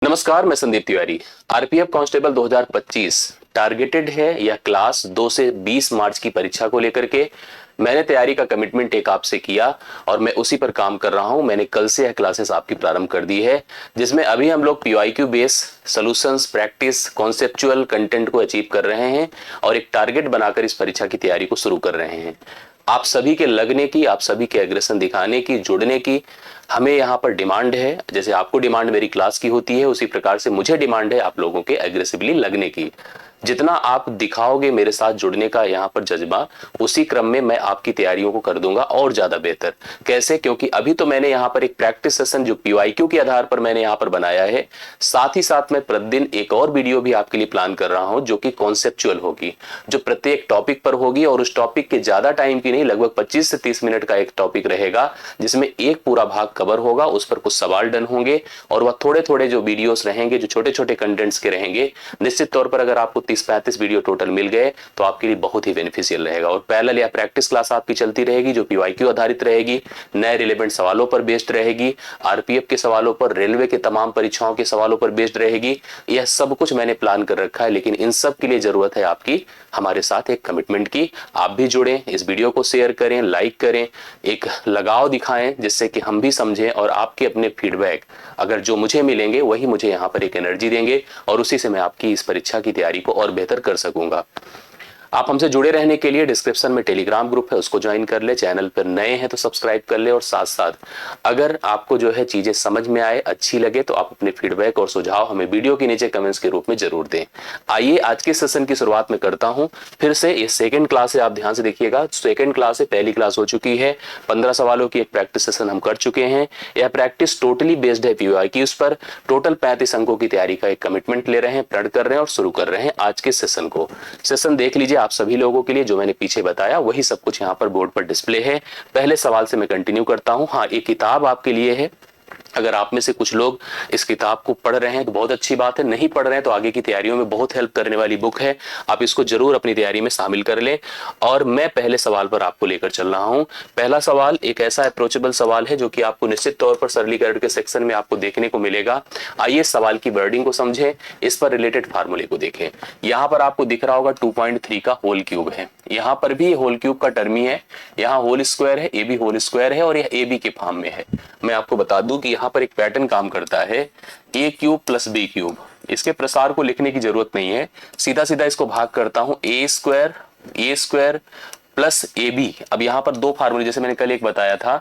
नमस्कार, मैं Sandeep Tiwari. RPF constable 2025 targeted है यह क्लास 2 से 20 मार्च की परीक्षा को लेकर के मैंने तैयारी का कमिटमेंट एक आपसे किया और मैं उसी पर काम कर रहा हूं। मैंने कल से यह क्लासेस आपकी प्रारंभ कर दी है, जिसमें अभी हम लोग PYQ base solutions practice conceptual content को अचीव कर रहे हैं और एक टारगेट बनाकर इस परीक्षा की तैयारी को शुरू कर रहे हैं। आप सभी के लगने की, आप सभी के एग्रेशन दिखाने की, जुड़ने की हमें यहाँ पर डिमांड है। जैसे आपको डिमांड मेरी क्लास की होती है, उसी प्रकार से मुझे डिमांड है आप लोगों के एग्रेसिवली लगने की। जितना आप दिखाओगे मेरे साथ जुड़ने का यहाँ पर जज्बा, उसी क्रम में मैं आपकी तैयारियों को कर दूंगा और ज्यादा बेहतर। कैसे? क्योंकि अभी तो मैंने यहाँ पर एक प्रैक्टिस सेशन जो पीवाईक्यू के आधार पर मैंने यहाँ पर बनाया है, साथ ही साथ मैं प्रतिदिन एक और वीडियो भी आपके लिए प्लान कर रहा हूं जो कि कॉन्सेप्चुअल होगी, जो प्रत्येक टॉपिक पर होगी और उस टॉपिक के ज्यादा टाइम की नहीं, लगभग 25 से 30 मिनट का एक टॉपिक रहेगा, जिसमें एक पूरा भाग कवर होगा, उस पर कुछ सवाल डन होंगे और वह थोड़े थोड़े जो वीडियोस रहेंगे, जो छोटे छोटे कंटेंट्स के रहेंगे, निश्चित तौर पर अगर आपको 30-35 वीडियो टोटल मिल गए तो आपके लिए बहुत ही बेनिफिशियल रहेगा। और पैरेलल या प्रैक्टिस क्लास आपकी चलती रहेगी जो पीवाईक्यू आधारित रहेगी, नए रिलेवेंट सवालों पर बेस्ड रहेगी, आरपीएफ के सवालों पर, रेलवे के तमाम परीक्षाओं के सवालों पर बेस्ड रहेगी। यह सब कुछ मैंने प्लान कर रखा है, लेकिन इन सब के लिए जरूरत है आपकी हमारे साथ एक कमिटमेंट की। आप भी जुड़ें, इस वीडियो को शेयर करें, लाइक करें, एक लगाव दिखाएं, जिससे कि हम भी समझें और आपके अपने फीडबैक अगर जो मुझे मिलेंगे वही मुझे यहाँ पर एक एनर्जी देंगे और उसी से मैं आपकी इस परीक्षा की तैयारी को और बेहतर कर सकूंगा। आप हमसे जुड़े रहने के लिए डिस्क्रिप्शन में टेलीग्राम ग्रुप है, उसको ज्वाइन कर ले। चैनल पर नए हैं तो सब्सक्राइब कर ले और साथ साथ अगर आपको जो है चीजें समझ में आए, अच्छी लगे, तो आप अपने फीडबैक और सुझाव हमें वीडियो के नीचे कमेंट्स के रूप में जरूर दें। आइए आज के सेशन की शुरुआत में करता हूं। फिर से ये सेकंड क्लास है, आप ध्यान से देखिएगा। सेकंड क्लास है, पहली क्लास हो चुकी है। 15 सवालों की एक प्रैक्टिस सेशन हम कर चुके हैं। यह प्रैक्टिस टोटली बेस्ड है पीवाईक्यूज पर। टोटल 35 अंकों की तैयारी का एक कमिटमेंट ले रहे हैं, प्रण कर रहे हैं और शुरू कर रहे हैं आज के सेशन को। सेशन देख लीजिए आप सभी लोगों के लिए, जो मैंने पीछे बताया वही सब कुछ यहाँ पर बोर्ड पर डिस्प्ले है। पहले सवाल से मैं कंटिन्यू करता हूँ। हाँ, एक किताब आपके लिए है। अगर आप में से कुछ लोग इस किताब को पढ़ रहे हैं तो बहुत अच्छी बात है, नहीं पढ़ रहे हैं तो आगे की तैयारियों में बहुत हेल्प करने वाली बुक है, आप इसको जरूर अपनी तैयारी में शामिल कर लें। और मैं पहले सवाल पर आपको लेकर चल रहा हूं। पहला सवाल एक ऐसा अप्रोचेबल सवाल है जो कि आपको निश्चित तौर पर सरलीकरण के सेक्शन में आपको देखने को मिलेगा। आइए सवाल की वर्डिंग को समझें, इस पर रिलेटेड फार्मूले को देखें। यहाँ पर आपको दिख रहा होगा 2.3 का होल क्यूब है, यहाँ पर भी होल क्यूब का टर्म ही है, यहाँ होल स्क्वायर है, ए बी होल स्क्वायर है और यह ए बी के फॉर्म में है। मैं आपको बता दूं कि यहाँ पर एक पैटर्न काम करता है, ए क्यूब प्लस बी क्यूब। इसके प्रसार को लिखने की जरूरत नहीं है, सीधा सीधा इसको भाग करता हूं, ए स्क्वायर प्लस ए बी। अब यहाँ पर दो फार्मूले, जैसे मैंने कल एक बताया था,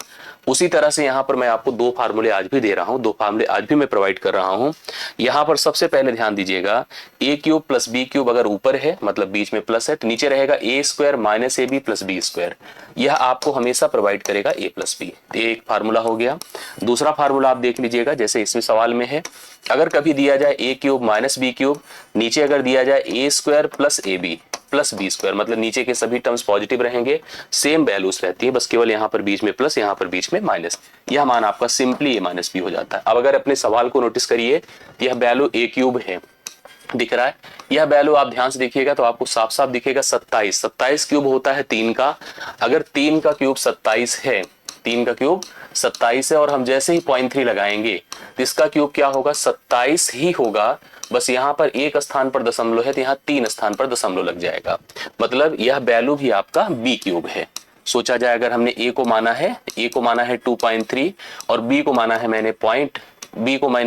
उसी तरह से यहाँ पर मैं आपको दो फार्मूले आज भी दे रहा हूं, दो फार्मूले आज भी मैं प्रोवाइड कर रहा हूं। यहाँ पर सबसे पहले ध्यान दीजिएगा, ए क्यूब प्लस बी क्यूब अगर ऊपर है मतलब बीच में प्लस है, तो नीचे रहेगा a square minus a b plus b square. यह आपको हमेशा प्रोवाइड करेगा ए प्लस बी। ये एक फार्मूला हो गया। दूसरा फार्मूला आप देख लीजिएगा, जैसे इसमें सवाल में है, अगर कभी दिया जाए a cube minus b cube, नीचे अगर दिया जाए a square plus a b plus b square, मतलब नीचे के सभी टर्म्स पॉजिटिव रहेंगे, सेम वैल्यूज रहती है, बस केवल यहाँ पर बीच में प्लस, यहाँ पर बीच में माइनस। यह मान आपका सिंपली ए माइनस बी हो जाता है। अब अगर अपने सवाल को नोटिस करिए, यह वैल्यू ए क्यूब है, दिख रहा है। यह वैल्यू आप ध्यान से देखिएगा तो आपको साफ साफ दिखेगा 27। 27 क्यूब होता है 3 का। अगर 3 का क्यूब 27 है, 3 का क्यूब 27 है और हम जैसे ही 0.3 लगाएंगे तो इसका क्यूब क्या होगा? 27 ही होगा। बस यहाँ पर एक स्थान पर दशमलव है तो यहाँ 3 स्थान पर दशमलव लग जाएगा, मतलब यह वैल्यू भी आपका बी क्यूब है। सोचा जाए, अगर हमने ए को माना है 2.3 और बी को माना है मैंने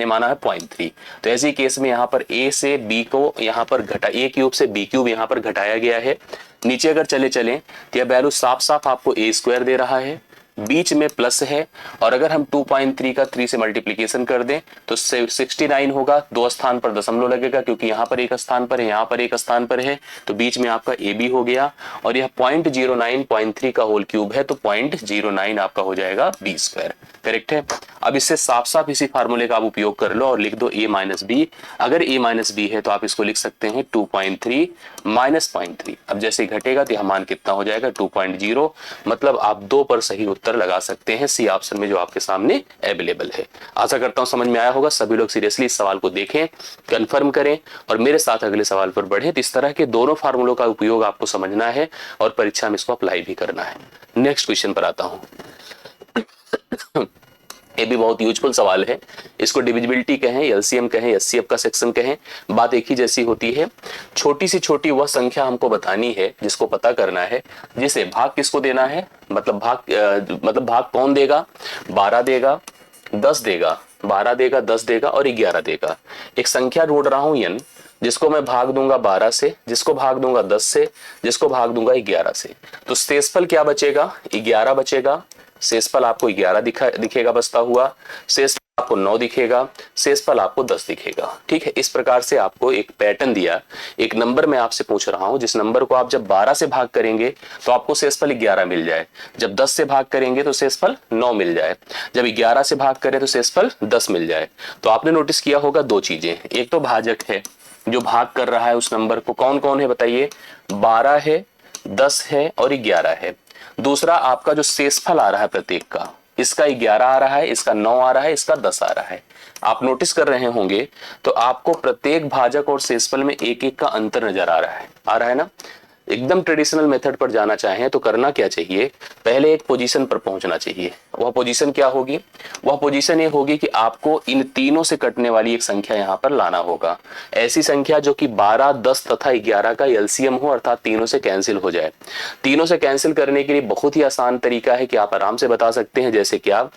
माना है 0.3, तो ऐसी केस में यहाँ पर ए से बी को यहाँ पर ए क्यूब से बी क्यूब यहाँ पर घटाया गया है। नीचे अगर चले तो यह वैल्यू साफ साफ आपको ए स्क्वायर दे रहा है, बीच में प्लस है, और अगर हम 2.3 का 3 से मल्टीप्लीकेशन कर दें तो 69 होगा। 2 स्थान पर दशमलव लगेगा क्योंकि यहाँ पर एक स्थान पर है, यहाँ पर एक स्थान पर है, तो बीच में आपका ए बी हो गया। और यह 0.09 का होल क्यूब है तो 0.09 आपका हो जाएगा बी स्क्वायर। करेक्ट है। अब इससे साफ साफ इसी फार्मूले का आप उपयोग कर लो और लिख दो ए माइनस बी। अगर ए माइनस बी है तो आप इसको लिख सकते हैं 2.3 माइनस 0.3। अब जैसे घटेगा तो यह मान कितना हो जाएगा? 2.0। मतलब आप 2 पर सही उत्तर लगा सकते हैं सी ऑप्शन में जो आपके सामने अवेलेबल है। आशा करता हूं समझ में आया होगा। सभी लोग सीरियसली इस सवाल को देखें, कंफर्म करें और मेरे साथ अगले सवाल पर बढ़े। तो इस तरह के दोनों फार्मूलों का उपयोग आपको समझना है और परीक्षा में इसको अप्लाई भी करना है। नेक्स्ट क्वेश्चन पर आता हूं। ये भी बहुत यूजफुल सवाल है। इसको डिविजिबिलिटी कहें, एलसीएम कहें, एचसीएफ का सेक्शन कहें, बात एक ही जैसी होती है। छोटी से छोटी वह संख्या हमको बतानी है जिसको पता करना है, जिसे भाग किसको देना है, मतलब भाग कौन देगा, 12 देगा, 10 देगा, 12 देगा, 10 देगा और 11 देगा। एक संख्या ढूंढ रहा हूं n, जिसको मैं भाग दूंगा 12 से, जिसको भाग दूंगा 10 से, जिसको भाग दूंगा 11 से। तो शेषफल क्या बचेगा, 11 बचेगा। शेषफल आपको 11 दिखेगा बचता हुआ, शेषफल आपको 9 दिखेगा, शेषफल आपको 10 दिखेगा। ठीक है, इस प्रकार से आपको एक पैटर्न दिया। एक नंबर मैं आपसे पूछ रहा हूं, जिस नंबर को आप जब 12 से भाग करेंगे तो आपको शेषफल 11 मिल जाए, जब 10 से भाग करेंगे तो शेषफल 9 मिल जाए, जब 11 से भाग करें तो शेषफल 10 मिल जाए। तो आपने नोटिस किया होगा दो चीजें, एक तो भाजक है जो भाग कर रहा है उस नंबर को, कौन कौन है बताइए, 12 है, 10 है और 11 है। दूसरा आपका जो शेषफल आ रहा है प्रत्येक का, इसका 11 आ रहा है, इसका 9 आ रहा है, इसका 10 आ रहा है। आप नोटिस कर रहे होंगे तो आपको प्रत्येक भाजक और शेषफल में एक एक का अंतर नजर आ रहा है ना। एकदम ट्रेडिशनल मेथड पर जाना चाहें तो करना क्या चाहिए, पहले एक पोजीशन पर पहुंचना चाहिए। वह पोजीशन क्या होगी, वह पोजीशन ये होगी कि आपको इन तीनों से कटने वाली एक संख्या यहां पर लाना होगा। ऐसी संख्या जो कि 12, 10 तथा 11 का एलसीएम हो, अर्थात तीनों से कैंसिल हो जाए। तीनों से कैंसिल करने के लिए बहुत ही आसान तरीका है कि आप आराम से बता सकते हैं। जैसे क्या,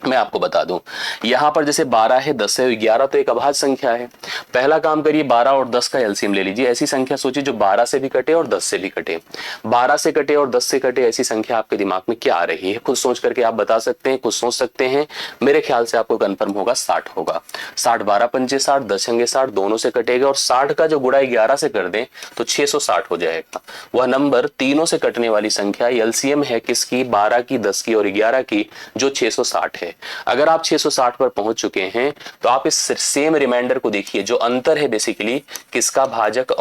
मैं आपको बता दूं, यहां पर जैसे 12 है, 10 है, 11 तो एक अभाज्य संख्या है। पहला काम करिए, 12 और 10 का एलसीएम ले लीजिए। ऐसी संख्या सोचिए जो 12 से भी कटे और 10 से भी कटे। 12 से कटे और 10 से कटे, ऐसी संख्या आपके दिमाग में क्या आ रही है, खुद सोच करके आप बता सकते हैं, खुद सोच सकते हैं। मेरे ख्याल से आपको कंफर्म होगा 60 होगा। 60, 12 पंचे 60, 10 अंगे 60, दोनों से कटेगा और 60 का जो गुणा 11 से कर दें तो 660 हो जाएगा। वह नंबर तीनों से कटने वाली संख्या एलसीएम है किसकी, 12 की, 10 की और 11 की, जो 660 है। अगर आप 660 पर पहुंच चुके हैं तो आप इस सेम रिमाइंडर को देखिए, जो अंतर है बेसिकली किसका, भाजक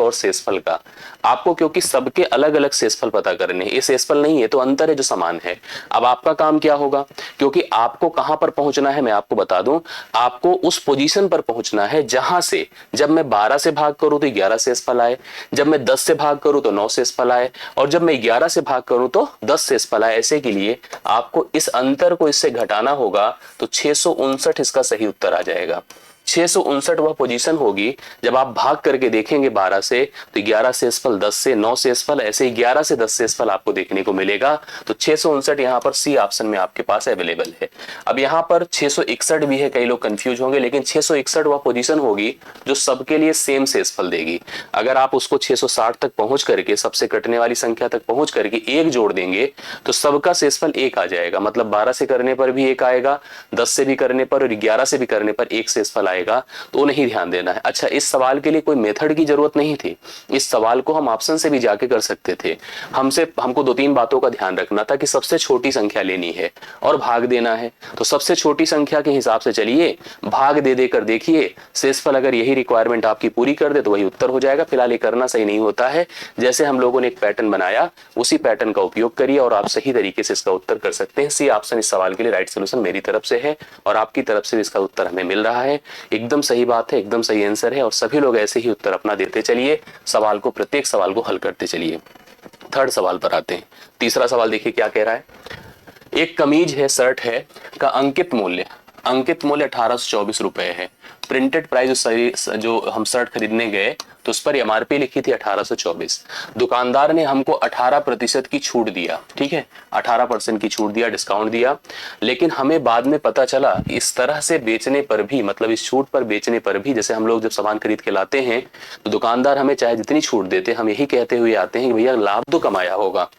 और शेषफल का। आपको क्योंकि सबके अलग अलग शेषफल पता करने हैं, ये शेषफल नहीं है तो अंतर है जो समान है। अब आपका काम क्या होगा, क्योंकि आपको कहां पर पहुंचना है मैं आपको बता दूं, आपको उस पोजीशन पर पहुंचना है जहां से जब मैं 12 से भाग करूं तो 11 शेषफल आए, जब मैं 10 से भाग करूं तो 9 शेषफल आए और जब मैं 11 से भाग करूं तो 10 शेषफल आए। ऐसे के लिए आपको इस अंतर को इससे घटाना होगा, तो 659 इसका सही उत्तर आ जाएगा। 659 वह पोजीशन होगी जब आप भाग करके देखेंगे 12 से तो 11 शेषफल, 10 से 9 शेषफल, ऐसे ही 11 से 10 शेषफल आपको देखने को मिलेगा। तो 659 यहाँ पर सी ऑप्शन में आपके पास अवेलेबल है। अब यहाँ पर 661 भी है, कई लोग कंफ्यूज होंगे, लेकिन 661 वह पोजीशन होगी जो सबके लिए सेम शेषफल देगी। अगर आप उसको 660 तक पहुंच करके, सबसे कटने वाली संख्या तक पहुंच करके एक जोड़ देंगे तो सबका शेषफल एक आ जाएगा। मतलब 12 से करने पर भी एक आएगा, 10 से भी करने पर और 11 से भी करने पर एक शेषफल आएगा। तो नहीं ध्यान देना है। अच्छा, इस सवाल के लिए कोई मेथड की जरूरत नहीं थी, इस सवाल को हम ऑप्शन से भी जाके कर सकते थे। हमको 2-3 बातों का ध्यान रखना था कि सबसे छोटी संख्या लेनी है और भाग देना है। तो सबसे छोटी संख्या के हिसाब से चलिए, भाग दे देकर देखिए, शेषफल अगर यही रिक्वायरमेंट आपकी पूरी कर दे तो वही उत्तर हो जाएगा। फिलहाल ये करना सही नहीं होता है। जैसे हम लोगों ने एक पैटर्न बनाया, उसी पैटर्न का उपयोग करिए और आप सही तरीके से इसका उत्तर कर सकते हैं। सी ऑप्शन इस सवाल के लिए राइट सोल्यूशन मेरी तरफ से है और आपकी तरफ से भी इसका उत्तर हमें मिल रहा है। एकदम सही बात है, एकदम सही आंसर है और सभी लोग ऐसे ही उत्तर अपना देते चलिए, प्रत्येक सवाल को हल करते चलिए। थर्ड सवाल पर आते हैं। तीसरा सवाल देखिए क्या कह रहा है। एक कमीज है, शर्ट है का अंकित मूल्य 1824 रुपए है। प्रिंटेड प्राइस जो हम शर्ट खरीदने गए तो उस पर एमआरपी लिखी थी 1824। दुकानदार ने हमको 18% की छूट दिया, ठीक है, 18% की छूट दिया, डिस्काउंट दिया। लेकिन हमें बाद में पता चला इस तरह से बेचने पर भी, मतलब इस छूट पर बेचने पर भी, जैसे हम लोग जब सामान खरीद के लाते हैं तो दुकानदार हमें चाहे जितनी छूट देते, हम यही कहते हुए आते हैं कि भैया लाभ तो कमाया होगा।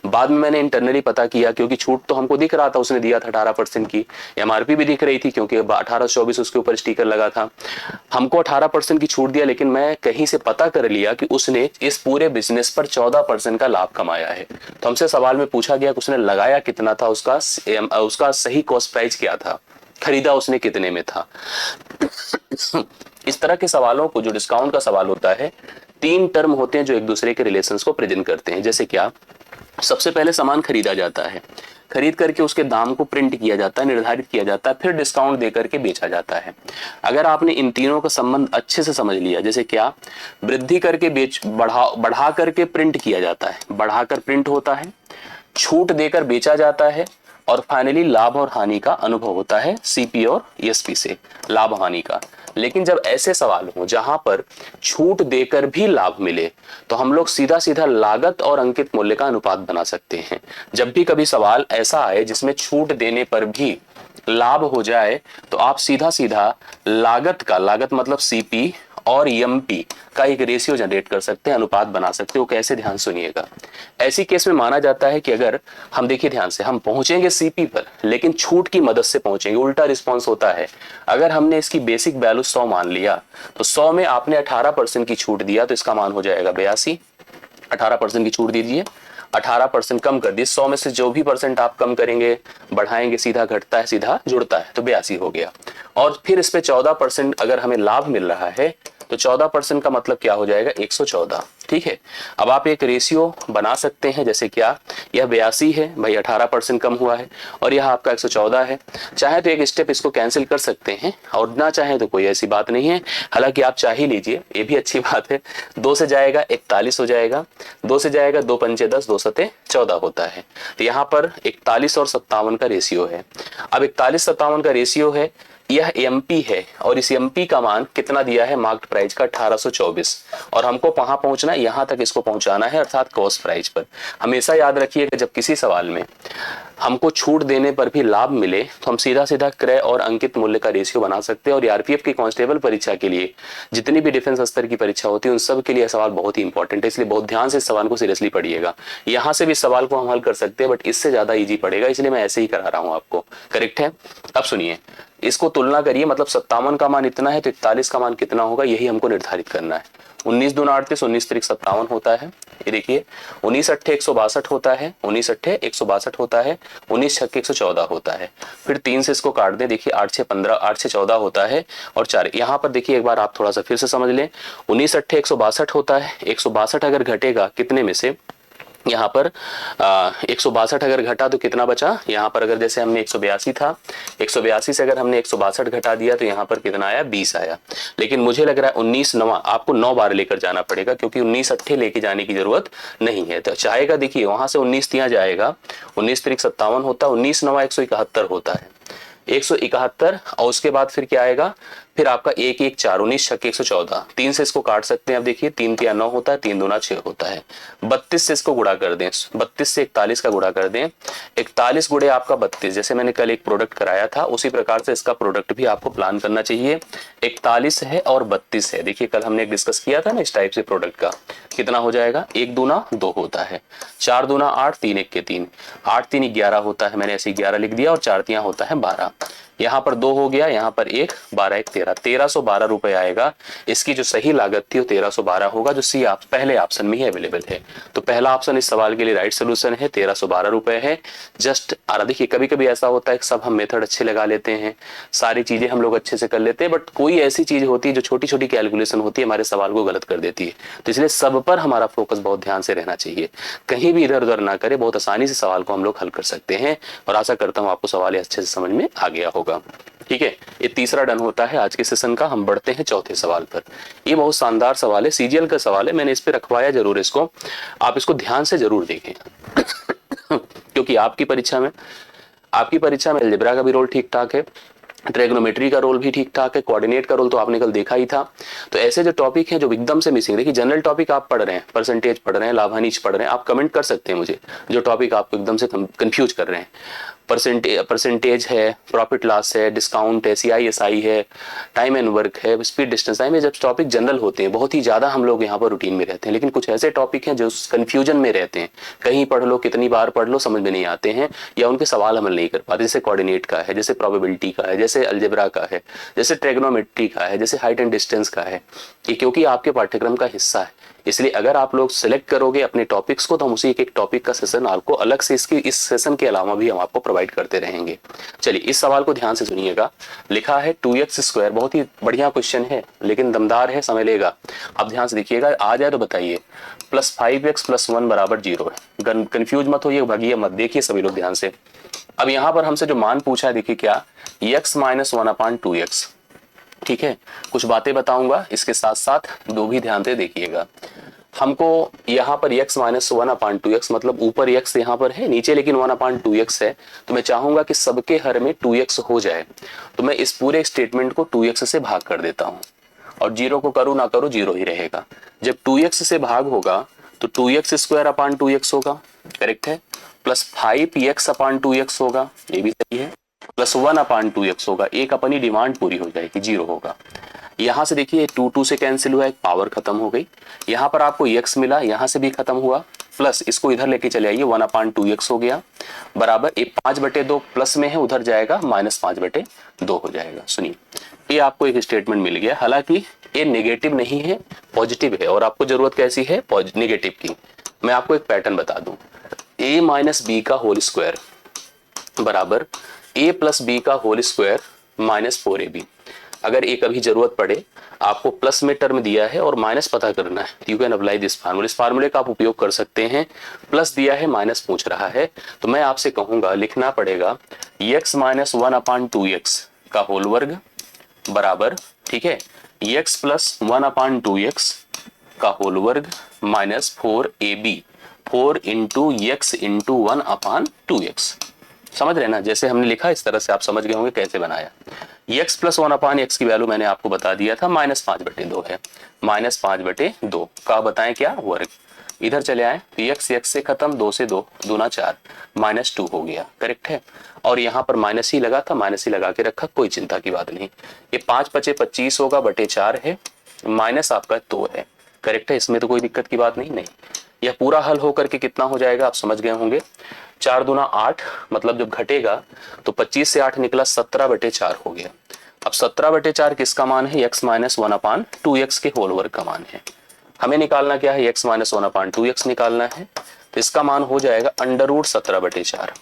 बाद में मैंने इंटरनली पता किया, क्योंकि छूट तो हमको दिख रहा था, उसने दिया था 18% की, एमआरपी भी दिख रही थी क्योंकि 1824 उसके ऊपर स्टिकर लगा था। हमको 18% की छूट दिया, लेकिन मैं कहीं से पता कर लिया कि उसने इस पूरे बिजनेस पर 14% का लाभ कमाया है। तो हमसे सवाल में पूछा गया कि उसने लगाया कितना था, उसका सही कॉस्ट प्राइस क्या था, खरीदा उसने कितने में था। इस तरह के सवालों को, जो डिस्काउंट का सवाल होता है, 3 टर्म होते हैं जो एक दूसरे के रिलेशंस को प्रेजेंट करते हैं। जैसे क्या, सबसे पहले सामान खरीदा जाता है, खरीद करके उसके दाम को प्रिंट किया जाता है, निर्धारित किया जाता है, फिर डिस्काउंट देकर के बेचा जाता है। अगर आपने इन तीनों का संबंध अच्छे से समझ लिया, जैसे क्या, वृद्धि करके बढ़ा करके प्रिंट किया जाता है, बढ़ाकर प्रिंट होता है, छूट देकर बेचा जाता है और फाइनली लाभ और हानि का अनुभव होता है सीपी और ईएसपी से, लाभ हानि का। लेकिन जब ऐसे सवाल हो जहां पर छूट देकर भी लाभ मिले तो हम लोग सीधा सीधा लागत और अंकित मूल्य का अनुपात बना सकते हैं। जब भी कभी सवाल ऐसा आए जिसमें छूट देने पर भी लाभ हो जाए तो आप सीधा सीधा लागत का, लागत मतलब सीपी और एमपी का एक रेशियो जनरेट कर सकते हैं, अनुपात बना सकते हो। कैसे, ध्यान सुनिएगा। ऐसी केस में माना जाता है कि अगर हम, देखिए ध्यान से, हम पहुंचेंगे सीपी पर लेकिन छूट की मदद से पहुंचेंगे। उल्टा रिस्पॉन्स होता है। अगर हमने इसकी बेसिक वैल्यू 100 मान लिया तो 100 में आपने 18% की छूट दिया तो इसका मान हो जाएगा 82। 18% की छूट दीजिए, 18% कम कर दिए, 100 में से जो भी परसेंट आप कम करेंगे, बढ़ाएंगे, सीधा घटता है सीधा जुड़ता है, तो 82 हो गया। और फिर इस पे 14% अगर हमें लाभ मिल रहा है तो 14% का मतलब क्या हो जाएगा, 114। ठीक है, अब आप एक रेशियो बना सकते हैं, जैसे क्या, यह 82 है भाई, 18% कम हुआ है, और यह आपका 114 है। चाहे तो एक स्टेप इसको कैंसिल कर सकते हैं और ना चाहे तो कोई ऐसी बात नहीं है, हालांकि आप चाह ही लीजिए, ये भी अच्छी बात है। 2 से जाएगा 41 हो जाएगा, 2 से जाएगा 2 पंचे 10, 2 सते 14 होता है। तो यहाँ पर 41 और 57 का रेशियो है। अब 41-57 का रेशियो है, यह एमपी है, और इस एमपी का मान कितना दिया है, मार्केट प्राइस का 1824, और हमको कहां पहुंचना है, यहां तक इसको पहुंचाना है, अर्थात कॉस्ट प्राइस पर। हमेशा याद रखिए कि जब किसी सवाल में हमको छूट देने पर भी लाभ मिले तो हम सीधा सीधा क्रय और अंकित मूल्य का रेशियो बना सकते हैं। और आरपीएफ की कांस्टेबल परीक्षा के लिए, जितनी भी डिफेंस स्तर की परीक्षा होती है, उन सब के लिए सवाल बहुत ही इंपॉर्टेंट है, इसलिए बहुत ध्यान से इस सवाल को सीरियसली पढ़िएगा। यहाँ से भी सवाल को हम हल कर सकते हैं, बट इससे ज्यादा ईजी पड़ेगा, इसलिए मैं ऐसे ही करा रहा हूँ आपको। करेक्ट है। अब सुनिए, इसको तुलना करिए, मतलब 57 का मान इतना है तो 41 का मान कितना होगा, यही हमको निर्धारित करना है। 19 दूना 38, 19 त्रिक 57 होता है, ये देखिए। 19 अट्ठे 162 होता है, 19 अट्ठे 162 होता है, 19 छक्के 114 होता है। फिर 3 से इसको काट दें, देखिए 8 6 15, 8 6 14 होता है, और 4 यहाँ पर देखिए, एक बार आप थोड़ा सा फिर से समझ लें। 19 अट्ठे 162 होता है, 162 अगर घटेगा कितने में से, यहाँ पर 162 अगर घटा तो कितना बचा, यहाँ पर अगर जैसे हमने 182 था, 182 से अगर हमने 162 घटा दिया तो यहाँ पर कितना आया, 20 आया। लेकिन मुझे लग रहा है 19 नवा आपको 9 बार लेकर जाना पड़ेगा, क्योंकि 19 अट्ठे लेके जाने की जरूरत नहीं है। तो चाहेगा, देखिए वहां से 19 दिया जाएगा, 19 त्रिक 57 होता है, 19 नवा 171 होता है, 171, और उसके बाद फिर क्या आएगा, फिर आपका 1 1 4, 19 छक्के 114, 3 से इसको काट सकते हैं। अब देखिए 3 तिया 9 होता है, 3 दूना 6 होता है। 32 से इसको गुणा कर दें, 32 से 41 का गुणा कर दें, 41 गुणे आपका 32, जैसे मैंने कल एक प्रोडक्ट कराया था उसी प्रकार से इसका प्रोडक्ट भी आपको प्लान करना चाहिए। 41 है और 32 है, देखिए कल हमने डिस्कस किया था ना इस टाइप से प्रोडक्ट का, कितना हो जाएगा, 1 दूना 2 होता है, 4 दूना 8, 3 1 के 3, 8 3 11 होता है, मैंने ऐसे 11 लिख दिया, और 4 तिया होता है 12, यहाँ पर 2 हो गया, यहाँ पर 1, 12 1 13, 1312 रुपए आएगा। इसकी जो सही लागत थी वो 1312 होगा, जो सी आप पहले ऑप्शन में ही अवेलेबल है। तो पहला ऑप्शन इस सवाल के लिए राइट सोल्यूशन है, 1312 रुपए है। जस्ट देखिए, कभी कभी ऐसा होता है कि सब हम मेथड अच्छे लगा लेते हैं, सारी चीजें हम लोग अच्छे से कर लेते हैं, बट कोई ऐसी चीज होती है जो छोटी छोटी कैलकुलेशन होती है, हमारे सवाल को गलत कर देती है। तो इसलिए सब पर हमारा फोकस बहुत ध्यान से रहना चाहिए, कहीं भी इधर उधर ना करें, बहुत आसानी से सवाल को हम लोग हल कर सकते हैं। और आशा करता हूँ आपको सवाल अच्छे से समझ में आ गया होगा। ठीक है, ये तीसरा डन होता है आज के सेशन का। हम बढ़ते हैं चौथे सवाल पर। ये बहुत शानदार सवाल है, सीजीएल का सवाल है, मैंने इस पे रखवाया जरूर इसको, आप इसको ध्यान से जरूर देखें क्योंकि आपकी परीक्षा में अलजेब्रा का भी रोल ठीक ठाक है, ट्रिग्नोमेट्री का रोल भी ठीक ठाक है, कोऑर्डिनेट का रोल तो आपने कल देखा ही था। तो ऐसे जो टॉपिक हैं जो एकदम से मिसिंग, देखिए जनरल टॉपिक आप पढ़ रहे हैं, परसेंटेज पढ़ रहे हैं, लाभांश पढ़ रहे हैं, आप कमेंट कर सकते हैं मुझे जो टॉपिक आपको एकदम से कंफ्यूज कर रहे हैं। परसेंटेज है, प्रॉफिट लॉस है, डिस्काउंट है, CISI है, टाइम एंड वर्क है, स्पीड डिस्टेंस टाइम है। जब टॉपिक जनरल होते हैं बहुत ही ज्यादा हम लोग यहाँ पर रूटीन में रहते हैं, लेकिन कुछ ऐसे टॉपिक हैं जो कंफ्यूजन में रहते हैं, कहीं पढ़ लो कितनी बार पढ़ लो समझ में नहीं आते हैं, या उनके सवाल हल नहीं कर पाते। जैसे कोऑर्डिनेट का है, जैसे प्रोबेबिलिटी का है, जैसे अलजेब्रा का है, जैसे ट्रिग्नोमेट्री का है, जैसे हाइट एंड डिस्टेंस का है। ये क्योंकि आपके पाठ्यक्रम का हिस्सा है, इसलिए अगर आप लोग सिलेक्ट करोगे अपने टॉपिक्स को तो हम उसी एक टॉपिक का सेशन आपको अलग से इस सेशन के अलावा भी हम आपको प्रोवाइड करते रहेंगे। चलिए इस सवाल को ध्यान से सुनिएगा। लिखा है 2x², बहुत ही बढ़िया क्वेश्चन है लेकिन दमदार है, समय लेगा। आप ध्यान से देखिएगा, आ जाए तो बताइए। प्लस 5x + 1 = 0 है। कंफ्यूज मत होइए, भागिए मत, देखिए सभी लोग ध्यान से। अब यहाँ पर हमसे जो मान पूछा है, देखिए क्या, x - 1/2x। ठीक है, कुछ बातें बताऊंगा, इसके साथ साथ दो भी ध्यान से देखिएगा। हमको यहाँ पर x माइनस 1/2x, मतलब ऊपर x यहाँ पर है, नीचे लेकिन 1/2x है, तो मैं चाहूंगा कि सबके हर में 2x हो जाए, तो मैं इस पूरे स्टेटमेंट को 2x से भाग कर देता हूँ, और जीरो को करूँ ना करूँ जीरो ही रहेगा। जब 2x से भाग होगा तो 2x² 2x होगा, करेक्ट है, प्लस 5x/2x होगा, ये भी सही है, प्लस 1/2x होगा, एक अपनी डिमांड पूरी हो जाएगी, जीरो होगा। यहां से देखिए 2 से कैंसिल हुआ, एक पावर खत्म हो गई, यहां पर आपको x मिला, यहां से भी खत्म हुआ, प्लस इसको इधर लेके चले आइए, 1/2x हो गया, बराबर ये 5/2 प्लस में है, उधर जाएगा -5/2 हो जाएगा। सुनिए, ये आपको एक स्टेटमेंट मिल गया, हालांकि ये नेगेटिव नहीं है, पॉजिटिव है, और आपको जरूरत कैसी है, नेगेटिव की। मैं आपको एक पैटर्न बता दूं, a माइनस बी का होल स्क्वायर बराबर a प्लस बी का होल स्क्वायर -4ab। अगर एक कभी जरूरत पड़े, आपको प्लस में टर्म दिया है और माइनस पता करना है, you can apply this formula, इस फार्मूले का आप उपयोग कर सकते हैं। प्लस दिया है, माइनस पूछ रहा है, तो मैं आपसे कहूंगा लिखना पड़ेगा x माइनस 1/2x का होल वर्ग बराबर, ठीक है, x प्लस 1/2x का होल वर्ग minus 4ab, 4 into x into 1/2x। समझ रहे ना, जैसे हमने लिखा इस तरह से आप समझ गए होंगे कैसे बनाया। x प्लस 1/x की वैल्यू मैंने आपको बता दिया था, -5/2 है, -5/2 का बताएं क्या, वर्ग। इधर चले आए तो x से खत्म, 2 से 2 दूना 4, -2 हो गया, करेक्ट है, और यहाँ पर माइनस ही लगा था, माइनस ही लगा के रखा, कोई चिंता की बात नहीं। ये 5×5 = 25 होगा, बटे 4 है, माइनस आपका 2 है, करेक्ट है, इसमें तो कोई दिक्कत की बात नहीं। यह पूरा हल होकर के कितना हो जाएगा, आप समझ गए होंगे, 4 दूना 8, मतलब जब घटेगा तो 25 से 8 निकला, 17/4 हो गया। अब 17/4 किसका मान है, x माइनस 1/2x के होल वर्ग का मान है। हमें निकालना क्या है, x माइनस 1/2x निकालना है, तो इसका मान हो जाएगा √17/4।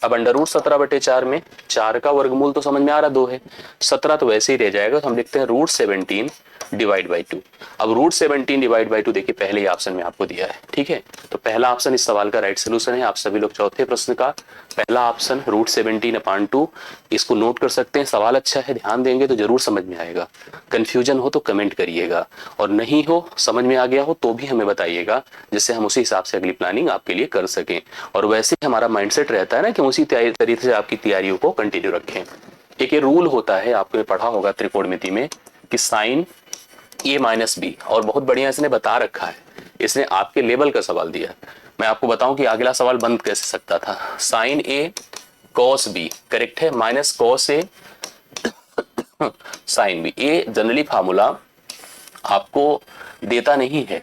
अब √17/4 में 4 का वर्गमूल तो समझ में आ रहा, 2 है, 17 तो वैसे ही रह जाएगा, तो हम लिखते हैं √17 डिवाइड बाई 2। अब √17 डिवाइड बाई 2 देखिए पहले ही ऑप्शन में आपको दिया है, ठीक है, तो पहला ऑप्शन इस सवाल का राइट सोल्यूशन है। आप सभी लोग चौथे प्रश्न का पहला ऑप्शन √17/2 इसको नोट कर सकते हैं। सवाल अच्छा है, ध्यान देंगे तो जरूर समझ में आएगा। कंफ्यूजन हो तो कमेंट करिएगा, और नहीं हो, समझ में आ गया हो तो भी हमें बताइएगा, जिससे हम उसी हिसाब से अगली प्लानिंग आपके लिए कर सकें। और वैसे हमारा माइंडसेट रहता है ना कि उसी तरीके से आपकी तैयारियों को कंटिन्यू रखें। एक ये रूल होता है, आपने पढ़ा होगा त्रिकोणमिति में, कि साइन a माइनस बी, और बहुत बढ़िया इसने बता रखा है, इसने आपके लेवल का सवाल दिया। मैं आपको बताऊं कि अगला सवाल बंद कैसे सकता था, sine a cos b, correct है, minus cos a sine b। ये जनरली फार्मूला आपको देता नहीं है,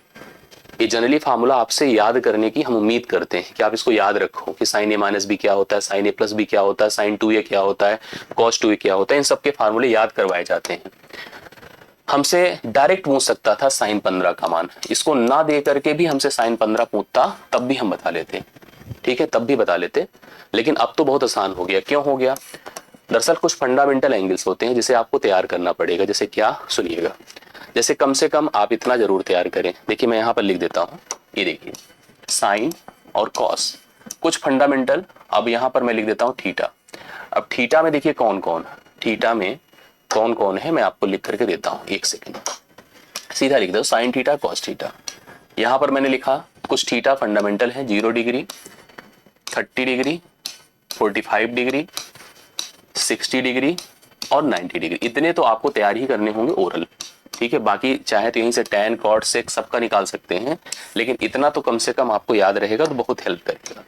ये जनरली फार्मूला आपसे याद करने की हम उम्मीद करते हैं कि आप इसको याद रखो कि साइन a माइनस बी क्या होता है, साइन a प्लस बी क्या होता है, साइन 2a क्या होता है, कॉस 2a क्या होता है, इन सबके फार्मूले याद करवाए जाते हैं। हमसे डायरेक्ट पूछ सकता था साइन 15 का मान, इसको ना दे करके भी हमसे साइन 15 पूछता, तब भी हम बता लेते, ठीक है, तब भी बता लेते। लेकिन अब तो बहुत आसान हो गया। क्यों हो गया, दरअसल कुछ फंडामेंटल एंगल्स होते हैं जिसे आपको तैयार करना पड़ेगा। जैसे क्या, सुनिएगा, जैसे कम से कम आप इतना जरूर तैयार करें। देखिए मैं यहाँ पर लिख देता हूँ, ये देखिए साइन और कॉस, कुछ फंडामेंटल। अब यहाँ पर मैं लिख देता हूँ थीटा। अब थीटा में देखिए कौन कौन, थीटा में कौन कौन है मैं आपको लिख करके देता हूँ, एक सेकेंड, सीधा लिख दो, साइन थीटा कॉस थीटा। यहाँ पर मैंने लिखा कुछ थीटा फंडामेंटल है, 0 डिग्री, 30 डिग्री, 45 डिग्री, 60 डिग्री और 90 डिग्री। इतने तो आपको तैयार ही करने होंगे ओरल, ठीक है, बाकी चाहे तो यहीं से tan cot sec सबका निकाल सकते हैं, लेकिन इतना तो कम से कम आपको याद रहेगा तो बहुत हेल्प करेगा।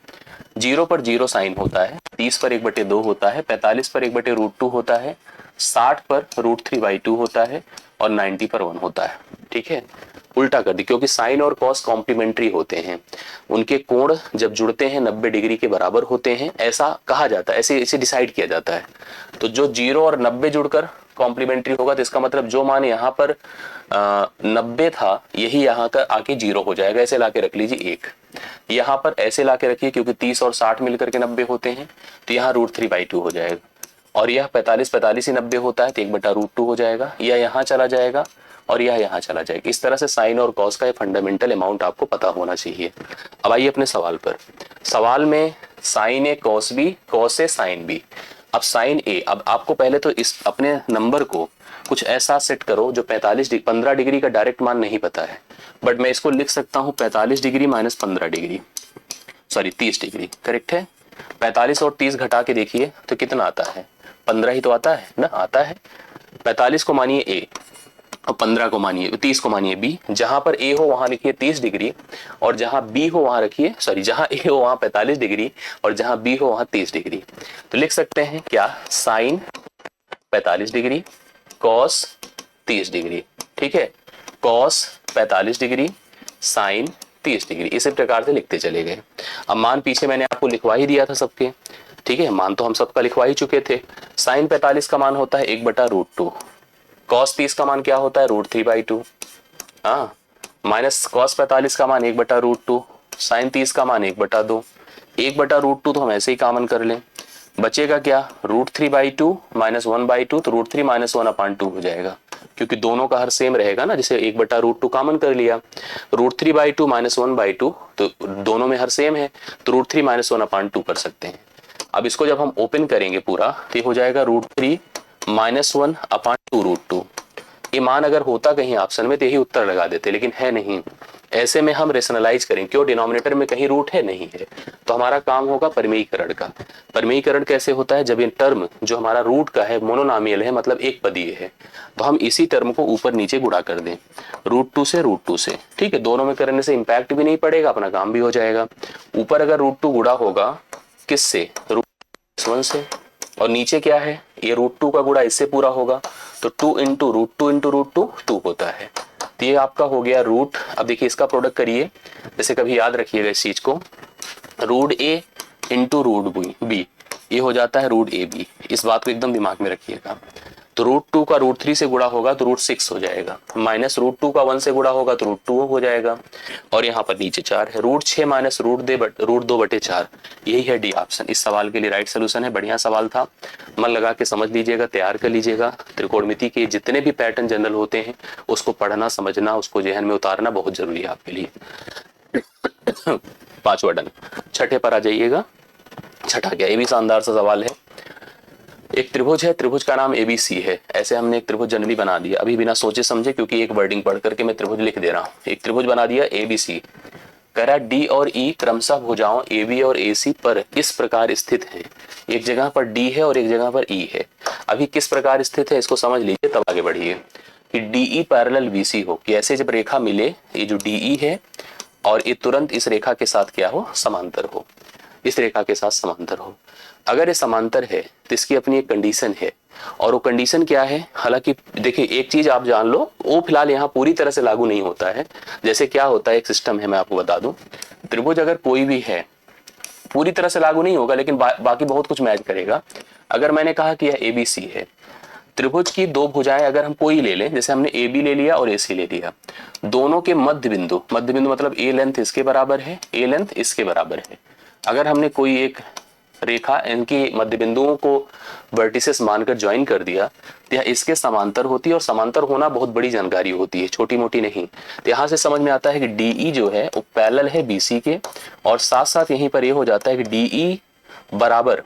0 पर 0 साइन होता है, 30 पर 1/2 होता है, 45 पर 1/√2 होता है, 60 पर √3/2 होता है, और 90 पर 1 होता है, ठीक है। उल्टा कर दी, क्योंकि साइन और कॉस कॉम्प्लीमेंट्री होते हैं, उनके कोण जब जुड़ते हैं 90 डिग्री के बराबर होते हैं, ऐसा कहा जाता है, ऐसे इसे डिसाइड किया जाता है। तो जो 0 और 90 जुड़कर कॉम्प्लीमेंट्री होगा, तो इसका मतलब जो मान यहाँ पर 90 था, यही यहाँ का आके 0 हो जाएगा। ऐसे लाके रख लीजिए 1, यहाँ पर ऐसे लाके रखिए, क्योंकि 30 और 60 मिलकर के 90 होते हैं, तो यहाँ √3/2 हो जाएगा। और यह 45 ही 90 होता है, तो 1/√2 हो जाएगा, यह यहाँ चला जाएगा और यह यहाँ चला जाएगा। इस तरह से साइन और कॉस का ये फंडामेंटल अमाउंट आपको पता होना चाहिए। अब आइए अपने सवाल पर। सवाल में sign A cos B, cos A sine B. अब साइन ए, अब आपको पहले तो इस अपने नंबर को कुछ ऐसा सेट करो जो 15 डिग्री का डायरेक्ट मान नहीं पता है, बट मैं इसको लिख सकता हूं 45 degree minus 15 degree, sorry 30 degree, correct है। 45 और 30 घटा के देखिए तो कितना आता है, 15 ही तो आता है ना, आता है। 45 को मानिए ए और 15 को मानिए, 30 को मानिए बी। जहां पर ए हो वहां लिखिए 30 डिग्री और जहां बी हो वहां रखिए, सॉरी जहां ए हो वहां 45 डिग्री और जहां बी हो वहां 30 डिग्री। तो लिख सकते हैं क्या, साइन 45 डिग्री कॉस 30 डिग्री, ठीक है, कॉस 45 डिग्री साइन 30 डिग्री, इसी प्रकार से लिखते चले गए। अब मान पीछे मैंने आपको लिखवा ही दिया था सबके, ठीक है, मान तो हम सबका लिखवा ही चुके थे। साइन 45 का मान होता है 1/√2, कॉस 30 का मान क्या होता है √3/2, हाँ, माइनस कॉस 45 का मान 1/√2, साइन 30 का मान 1/2, 1/√2 तो हम ऐसे ही कॉमन कर लें, बचेगा क्या √3/2 माइनस 1/2, तो √3 माइनस 1/2 हो जाएगा, क्योंकि दोनों का हर सेम रहेगा ना, जैसे 1/√2 कॉमन कर लिया, √3/2 माइनस 1/2 तो दोनों में हर सेम है, तो √3 माइनस 1/2 कर सकते हैं। अब इसको जब हम ओपन करेंगे पूरा तो ये हो जाएगा √3 माइनस 1/2√2। ये मान अगर होता कहीं ऑप्शन में तो यही उत्तर लगा देते, लेकिन है नहीं। ऐसे में हम रेशनलाइज करें, क्यों, डिनोमिनेटर में कहीं रूट है नहीं है, तो हमारा काम होगा परिमेयीकरण का। परिमेयीकरण कैसे होता है, जब ये टर्म जो हमारा रूट का है मोनोनामियल है, मतलब एक पदीय है, तो हम इसी टर्म को ऊपर नीचे गुणा कर दें √2 से √2 से, ठीक है, दोनों में करने से इंपैक्ट भी नहीं पड़ेगा, अपना काम भी हो जाएगा। ऊपर अगर √2 गुणा होगा किससे, √1 से, और नीचे क्या है, ये √2 का गुणा इससे पूरा होगा, तो 2 इंटू √2 इंटू √2 2 होता है। तो ये आपका हो गया रूट। अब देखिए इसका प्रोडक्ट करिए, जैसे कभी याद रखिएगा इस चीज को, √a इंटू √b, ये हो जाता है √ab, इस बात को एकदम दिमाग में रखिएगा। तो √2 का √3 से गुणा होगा तो √6 हो जाएगा, माइनस √2 का 1 से गुणा होगा तो √2 हो जाएगा, और यहाँ पर नीचे 4 है, √6 माइनस √2/4, यही है डी ऑप्शन। इस सवाल के लिए राइट सोल्यूशन है। बढ़िया सवाल था, मन लगा के समझ लीजिएगा, तैयार कर लीजिएगा। त्रिकोणमिति के जितने भी पैटर्न जनरल होते हैं उसको पढ़ना, समझना, उसको जहन में उतारना बहुत जरूरी है आपके लिए। 5वां डन। छठे पर आ जाइएगा। छठा क्या, ये भी शानदार सा सवाल है। एक त्रिभुज है, त्रिभुज का नाम एबीसी है। ऐसे हमने एक त्रिभुज जनरली बना दिया, अभी बिना सोचे समझे, क्योंकि एक वर्डिंग पढ़ करके मैं त्रिभुज लिख दे रहा हूँ। एक त्रिभुज बना दिया एबीसी, कह रहा डी और ई क्रमशः भुजाओं एबी और एसी पर इस प्रकार स्थित है। एक जगह पर डी है और एक जगह पर ई है। अभी किस प्रकार स्थित है इसको समझ लीजिए, तब आगे बढ़िए। कि डीई पैरेलल बीसी हो, कि ऐसे जब रेखा मिले, ये जो डीई है और ये तुरंत इस रेखा के साथ क्या हो, समांतर हो, इस रेखा के साथ समांतर हो। अगर ये समांतर है तो इसकी अपनी एक कंडीशन है, और वो कंडीशन क्या है, हालांकि देखिए एक चीज आप जान लो, वो फिलहाल यहाँ पूरी तरह से लागू नहीं होता है। जैसे क्या होता है, एक सिस्टम है, मैं आपको बता दूं, त्रिभुज अगर कोई भी है पूरी तरह से लागू नहीं होगा, लेकिन बाकी बहुत कुछ मैच करेगा। अगर मैंने कहा कि यह एबीसी है, त्रिभुज की दो भुजाएं अगर हम कोई ले लें, जैसे हमने ए बी ले लिया और ए सी ले लिया, दोनों के मध्य बिंदु मतलब ए लेंथ इसके बराबर है, ए लेंथ इसके बराबर है। अगर हमने कोई एक रेखा इनकी मध्य बिंदुओं को वर्टिसेस मानकर ज्वाइन कर दिया तो यह इसके समांतर होती है, और समांतर होना बहुत बड़ी जानकारी होती है, छोटी मोटी नहीं। तो यहाँ से समझ में आता है कि डीई जो है वो पैरेलल है बीसी के, और साथ साथ यहीं पर ये हो जाता है कि डीई बराबर,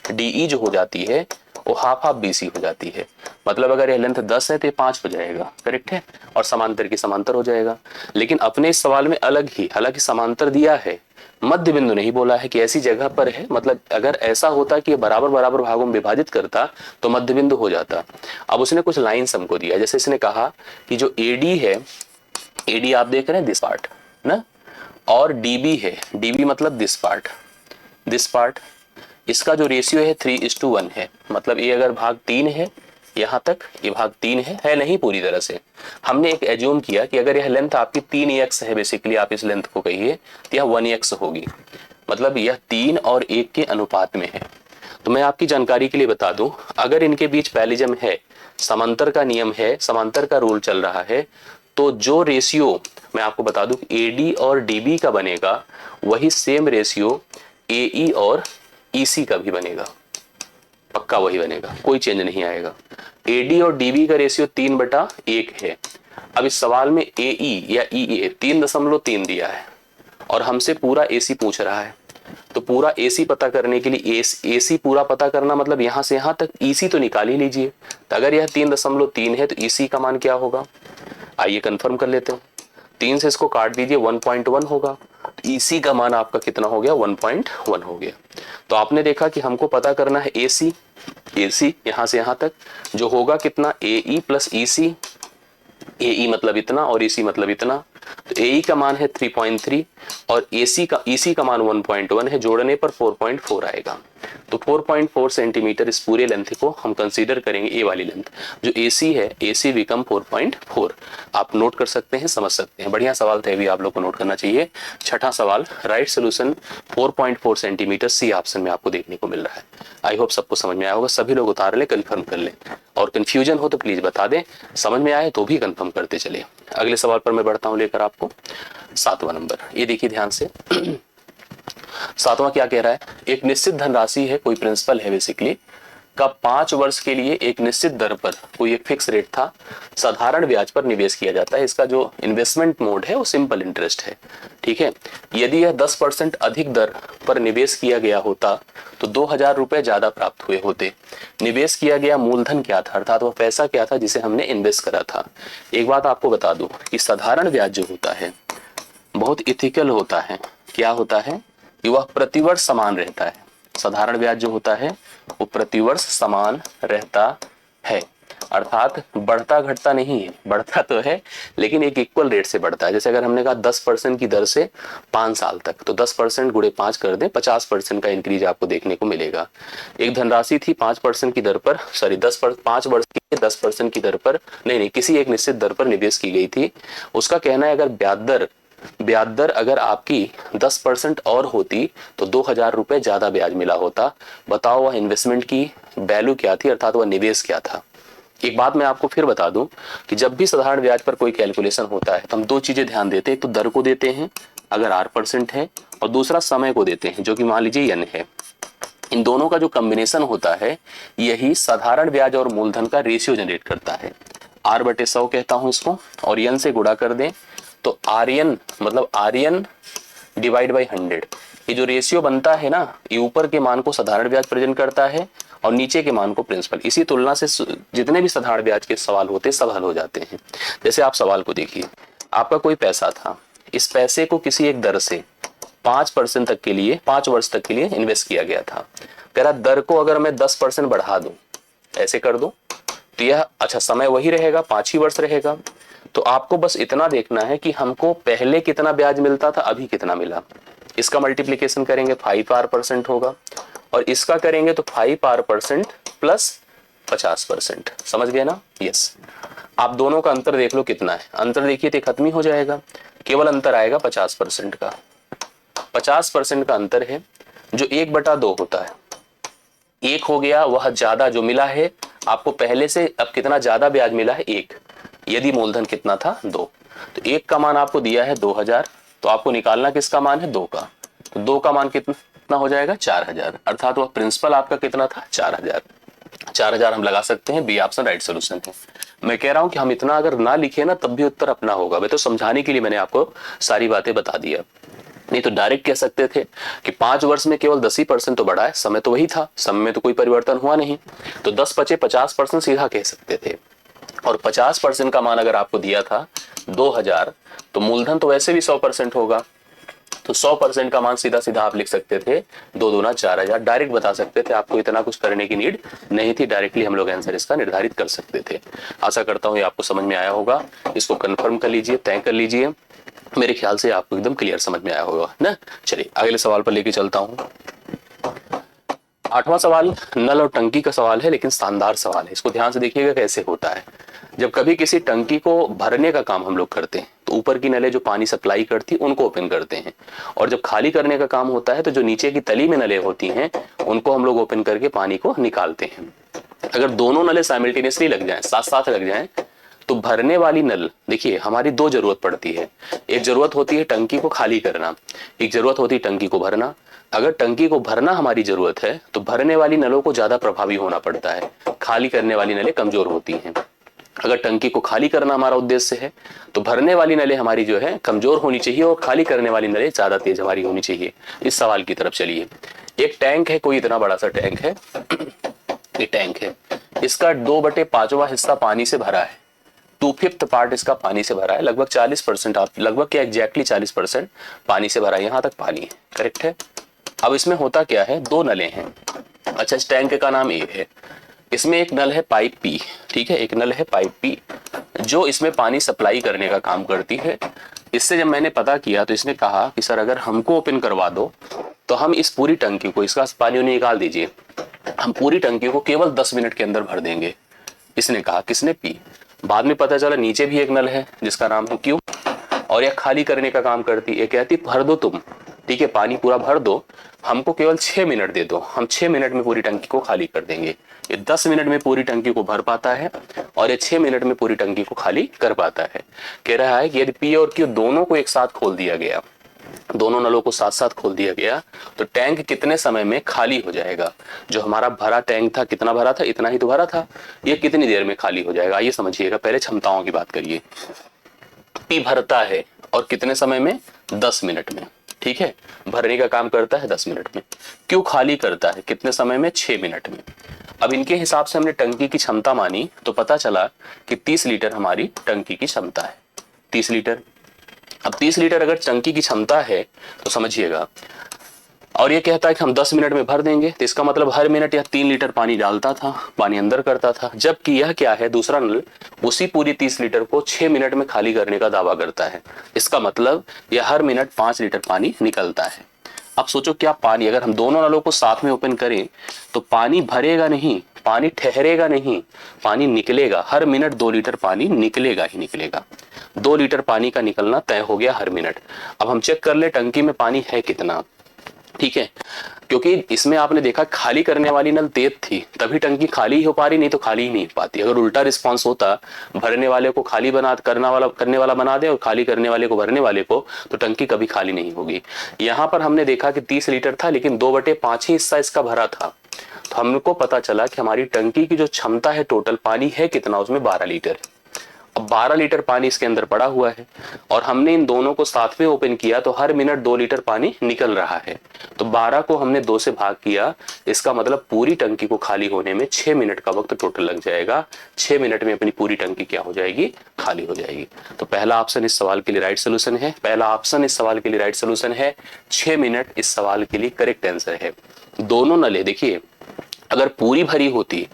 डीई जो हो जाती है वो हाफ हाफ बीसी हो जाती है। मतलब अगर यह लेंथ 10 है तो ये 5 हो जाएगा, करेक्ट है, और समांतर की समांतर हो जाएगा। लेकिन अपने इस सवाल में अलग ही, हालांकि समांतर दिया है, मध्य बिंदु नहीं बोला है कि ऐसी जगह पर है। मतलब अगर ऐसा होता कि ये बराबर बराबर भागों में विभाजित करता तो मध्य बिंदु हो जाता। अब उसने कुछ लाइन्स हमको दिया, जैसे इसने कहा कि जो एडी है, एडी आप देख रहे हैं दिस पार्ट ना, और डीबी है, डीबी मतलब दिस पार्ट, इसका जो रेशियो है 3:1 है। मतलब ये अगर भाग 3 है, यहाँ तक ये भाग 3 है नहीं पूरी तरह से। हमने एक एज्यूम किया कि अगर यह लेंथ आपकी 3x है, बेसिकली आप इस लेंथ को कहिए, तो यह 1x होगी। मतलब यह 3 और 1 के अनुपात में है। तो मैं आपकी जानकारी के लिए बता दूं, अगर इनके बीच पैरेललिज्म है, समांतर का नियम है, समांतर का रूल चल रहा है, तो जो रेशियो मैं आपको बता दूं एडी और डीबी का बनेगा, वही सेम रेशियो एई और ईसी का भी बनेगा, पक्का वही बनेगा, कोई चेंज नहीं आएगा। एडी और डीबी का रेशियो 3/1 है। अब इस सवाल में एई या ईए 3.3 दिया है और हमसे पूरा एसी पूछ रहा है। तो पूरा AC पता करने के लिए AC पूरा पता करना मतलब यहां से यहां तक EC तो निकाल ही लीजिए। तो अगर यह 3.3 है तो EC का मान क्या होगा, आइए कंफर्म कर लेते हैं। 3 से इसको काट दीजिए, 1.1 होगा। EC का मान आपका कितना हो गया, 1.1 हो गया। तो आपने देखा कि हमको पता करना है AC यहां से यहां तक, जो होगा कितना, AE प्लस EC। AE मतलब इतना और EC मतलब इतना। तो AE का मान है 3.3 और EC का मान 1.1 है, जोड़ने पर 4.4 आएगा। तो 4.4 सेंटीमीटर इस पूरे लेंथ को हम कंसीडर करेंगे, ए वाली लेंथ जो AC है, AC बिकम 4.4। आप नोट कर सकते हैं, समझ सकते हैं। बढ़िया सवाल था, भी आप लोग को नोट करना चाहिए। छठा सवाल, right solution 4.4 centimetre, C option में आपको देखने को मिल रहा है। आई होप सबको समझ में आया होगा। सभी लोग उतार ले, कंफर्म कर ले, और कंफ्यूजन हो तो प्लीज बता दें, समझ में आए तो भी कंफर्म करते चले। अगले सवाल पर मैं बढ़ता हूं लेकर आपको 7वां नंबर। ये देखिए ध्यान से। 7वां क्या कह रहा है, एक निश्चित धनराशि है, कोई प्रिंसिपल है बेसिकली, का 5 वर्ष के लिए एक निश्चित दर पर, कोई एक फिक्स रेट था, साधारण ब्याज पर निवेश किया जाता है। इसका जो इन्वेस्टमेंट मोड है वो सिंपल इंटरेस्ट है, ठीक है। यदि यह 10% अधिक दर पर निवेश किया गया होता तो 2000 रुपए ज्यादा प्राप्त हुए होते। निवेश किया गया मूलधन क्या था, अर्थात वह पैसा क्या था जिसे हमने इन्वेस्ट करा था। एक बात आपको बता दूं कि साधारण ब्याज जो होता है बहुत इथिकल होता है। क्या होता है कि वह प्रतिवर्ष समान रहता है। साधारण ब्याज जो होता है वो प्रतिवर्ष समान रहता है, अर्थात बढ़ता घटता नहीं है। बढ़ता तो है लेकिन एक इक्वल रेट से बढ़ता है। जैसे अगर हमने कहा 10% की दर से 5 साल तक, तो 10% गुणे 5 कर दें, 50% का इंक्रीज आपको देखने को मिलेगा। एक धनराशि थी 5% की दर पर, सॉरी 5 वर्ष की 10% की दर पर, नहीं, किसी एक निश्चित दर पर निवेश की गई थी। उसका कहना है अगर ब्याज दर अगर आपकी 10% और होती तो 2000 रुपए ज्यादा ब्याज मिला होता। बताओ वह इन्वेस्टमेंट की वैल्यू क्या थी, अर्थात वह निवेश क्या था। एक बात मैं आपको फिर बता दूं कि जब भी साधारण ब्याज पर कोई कैलकुलेशन होता है तो हम 2 चीजें ध्यान देते हैं। एक तो दर को देते हैं अगर 8% है, और दूसरा समय को देते हैं जो कि मान लीजिए n है। इन दोनों का जो कॉम्बिनेशन होता है यही साधारण ब्याज और मूलधन का रेशियो जनरेट करता है। R/100 कहता हूं इसको, और n से गुणा कर दें तो RN मतलब RN डिवाइड बाई 100। ये जो रेशियो बनता है ना, ये ऊपर के मान को साधारण ब्याज प्रेजेंट करता है और नीचे के मान को प्रिंसिपल। इसी तुलना से जितने भी साधारण ब्याज के सवाल होते हैं सब हल हो जाते हैं। जैसे आप सवाल को देखिए, आपका कोई पैसा था, इस पैसे को किसी एक दर से 5% तक के लिए 5 वर्ष तक के लिए इन्वेस्ट किया गया था। कह रहा दर को अगर मैं 10% बढ़ा दूं, ऐसे कर दूं, तो यह अच्छा समय वही रहेगा, 5 ही वर्ष रहेगा। तो आपको बस इतना देखना है कि हमको पहले कितना ब्याज मिलता था, अभी कितना मिला। इसका मल्टीप्लिकेशन करेंगे 5R% होगा, और इसका करेंगे तो 5R% प्लस 50%। समझ गए ना? यस। आप दोनों का अंतर देख लो कितना है। अंतर देखिए तो खत्म ही हो जाएगा, केवल अंतर आएगा 50% का। 50% का अंतर है जो 1/2 होता है। 1 हो गया वह ज्यादा जो मिला है आपको पहले से, अब कितना ज्यादा ब्याज मिला है 1, यदि मूलधन कितना था 2। तो 1 का मान आपको दिया है 2000, तो आपको निकालना किसका मान है 2 का। तो 2 का मान कितना हो जाएगा 4000, अर्थात वह प्रिंसिपल आपका कितना था 4000। 4000 हम लगा सकते हैं, बी ऑप्शन राइट सोल्यूशन है। मैं कह रहा हूं कि हम इतना अगर ना लिखे ना तब भी उत्तर अपना होगा। मैं तो समझाने के लिए मैंने आपको सारी बातें बता दिया, नहीं तो डायरेक्ट कह सकते थे कि 5 वर्ष में केवल 10% तो बढ़ा है, समय तो वही था, समय में तो कोई परिवर्तन हुआ नहीं, तो 10 बचे 50% सीधा कह सकते थे। और 50% का मान अगर आपको दिया था 2000, तो मूलधन तो वैसे भी 100% होगा, तो 100% का मान सीधा सीधा आप लिख सकते थे 2 दूना 4000। डायरेक्ट बता सकते थे, आपको इतना कुछ करने की नीड नहीं थी, डायरेक्टली हम लोग आंसर इसका निर्धारित कर सकते थे। आशा करता हूं ये आपको समझ में आया होगा। इसको कंफर्म कर लीजिए, तय कर लीजिए। मेरे ख्याल से आपको एकदम क्लियर समझ में आया होगा ना। चलिए अगले सवाल पर लेके चलता हूं। 8वां सवाल नल और टंकी का सवाल है, लेकिन शानदार सवाल है। इसको ध्यान से देखिएगा कैसे होता है। जब कभी किसी टंकी को भरने का काम हम लोग करते हैं तो ऊपर की नलें जो पानी सप्लाई करती उनको ओपन करते हैं, और जब खाली करने का काम होता है तो जो नीचे की तली में नलें होती हैं उनको हम लोग ओपन करके पानी को निकालते हैं। अगर दोनों नलें साइमल्टेनियसली लग जाएं, साथ साथ लग जाएं, तो भरने वाली नल, देखिए हमारी 2 जरूरत पड़ती है। एक जरूरत होती है टंकी को खाली करना, एक जरूरत होती है टंकी को भरना। अगर टंकी को भरना हमारी जरूरत है तो भरने वाली नलों को ज्यादा प्रभावी होना पड़ता है, खाली करने वाली नलें कमजोर होती हैं। अगर टंकी को खाली करना हमारा उद्देश्य है तो भरने वाली नलें हमारी जो है कमजोर होनी चाहिए और खाली करने वाली नलें ज्यादा तेज हमारी होनी चाहिए। इस सवाल की तरफ चलिए। एक टैंक है, कोई इतना बड़ा सा टैंक है, ये टैंक है, इसका 2/5वां हिस्सा पानी से भरा है, 2/5 पार्ट इसका पानी से भरा है, लगभग 40%, आप लगभग क्या एग्जैक्टली 40% पानी से भरा है, यहां तक पानी है, करेक्ट है। अब इसमें होता क्या है, दो नलें हैं। अच्छा, इस टैंक का नाम ए है, इसमें एक नल है पाइप पी, ठीक है, एक नल है पाइप पी जो इसमें पानी सप्लाई करने का काम करती है। इससे जब मैंने पता किया तो इसने कहा कि सर अगर हमको ओपन करवा दो तो हम इस पूरी टंकी को, इसका पानी उन्हें निकाल दीजिए, हम पूरी टंकी को केवल 10 मिनट के अंदर भर देंगे। इसने कहा, किसने, पी। बाद में पता चला नीचे भी एक नल है जिसका नाम है क्यू, और यह खाली करने का काम करती है। कहती भर दो तुम, ठीक है, पानी पूरा भर दो, हमको केवल 6 मिनट दे दो, हम 6 मिनट में पूरी टंकी को खाली कर देंगे। ये 10 मिनट में पूरी टंकी को भर पाता है और ये 6 मिनट में पूरी टंकी को खाली कर पाता है। कह रहा है कि यदि पी और क्यू दोनों को एक साथ खोल दिया गया, दोनों नलों को साथ साथ खोल दिया गया तो टैंक कितने समय में खाली हो जाएगा। जो हमारा भरा टैंक था, कितना भरा था, इतना ही तो भरा था, ये कितनी देर में खाली हो जाएगा। आइए समझिएगा, पहले क्षमताओं की बात करिए। पी भरता है और कितने समय में, 10 मिनट में, ठीक है, भरने का काम करता है 10 मिनट में। क्यू खाली करता है कितने समय में, 6 मिनट में। अब इनके हिसाब से हमने टंकी की क्षमता मानी तो पता चला कि 30 लीटर हमारी टंकी की क्षमता है, 30 लीटर। अब 30 लीटर अगर टंकी की क्षमता है तो समझिएगा, और ये कहता है कि हम 10 मिनट में भर देंगे, तो इसका मतलब हर मिनट यह 3 लीटर पानी डालता था, पानी अंदर करता था। जबकि यह क्या है, दूसरा नल उसी पूरी 30 लीटर को 6 मिनट में खाली करने का दावा करता है। इसका मतलब यह हर मिनट 5 लीटर पानी निकलता है। अब सोचो, क्या पानी, अगर हम दोनों नलों को साथ में ओपन करें तो पानी भरेगा नहीं, पानी ठहरेगा नहीं, पानी निकलेगा, हर मिनट 2 लीटर पानी निकलेगा ही निकलेगा। 2 लीटर पानी का निकलना तय हो गया हर मिनट। अब हम चेक कर ले टंकी में पानी है कितना, ठीक है, क्योंकि इसमें आपने देखा खाली करने वाली नल तेज थी तभी टंकी खाली हो पा रही, नहीं तो खाली ही नहीं हो पाती। अगर उल्टा रिस्पांस होता, भरने वाले को खाली करने वाला बना दे और खाली करने वाले को भरने वाले को, तो टंकी कभी खाली नहीं होगी। यहाँ पर हमने देखा कि 30 लीटर था लेकिन 2/5 ही हिस्सा इसका भरा था, तो हमको पता चला कि हमारी टंकी की जो क्षमता है टोटल पानी है कितना, उसमें 12 लीटर। अब 12 लीटर पानी इसके अंदर पड़ा हुआ है और हमने इन दोनों को साथ में ओपन किया तो हर मिनट 2 लीटर पानी निकल रहा है। तो 12 को हमने 2 से भाग किया, इसका मतलब पूरी टंकी को खाली होने में 6 मिनट का वक्त टोटल लग जाएगा। 6 मिनट में अपनी पूरी टंकी क्या हो जाएगी, खाली हो जाएगी। तो पहला ऑप्शन इस सवाल के लिए राइट सोल्यूशन है, पहला ऑप्शन इस सवाल के लिए राइट सोल्यूशन है। 6 मिनट इस सवाल के लिए करेक्ट आंसर है। दोनों नले देखिए, अगर पूरी भरी होती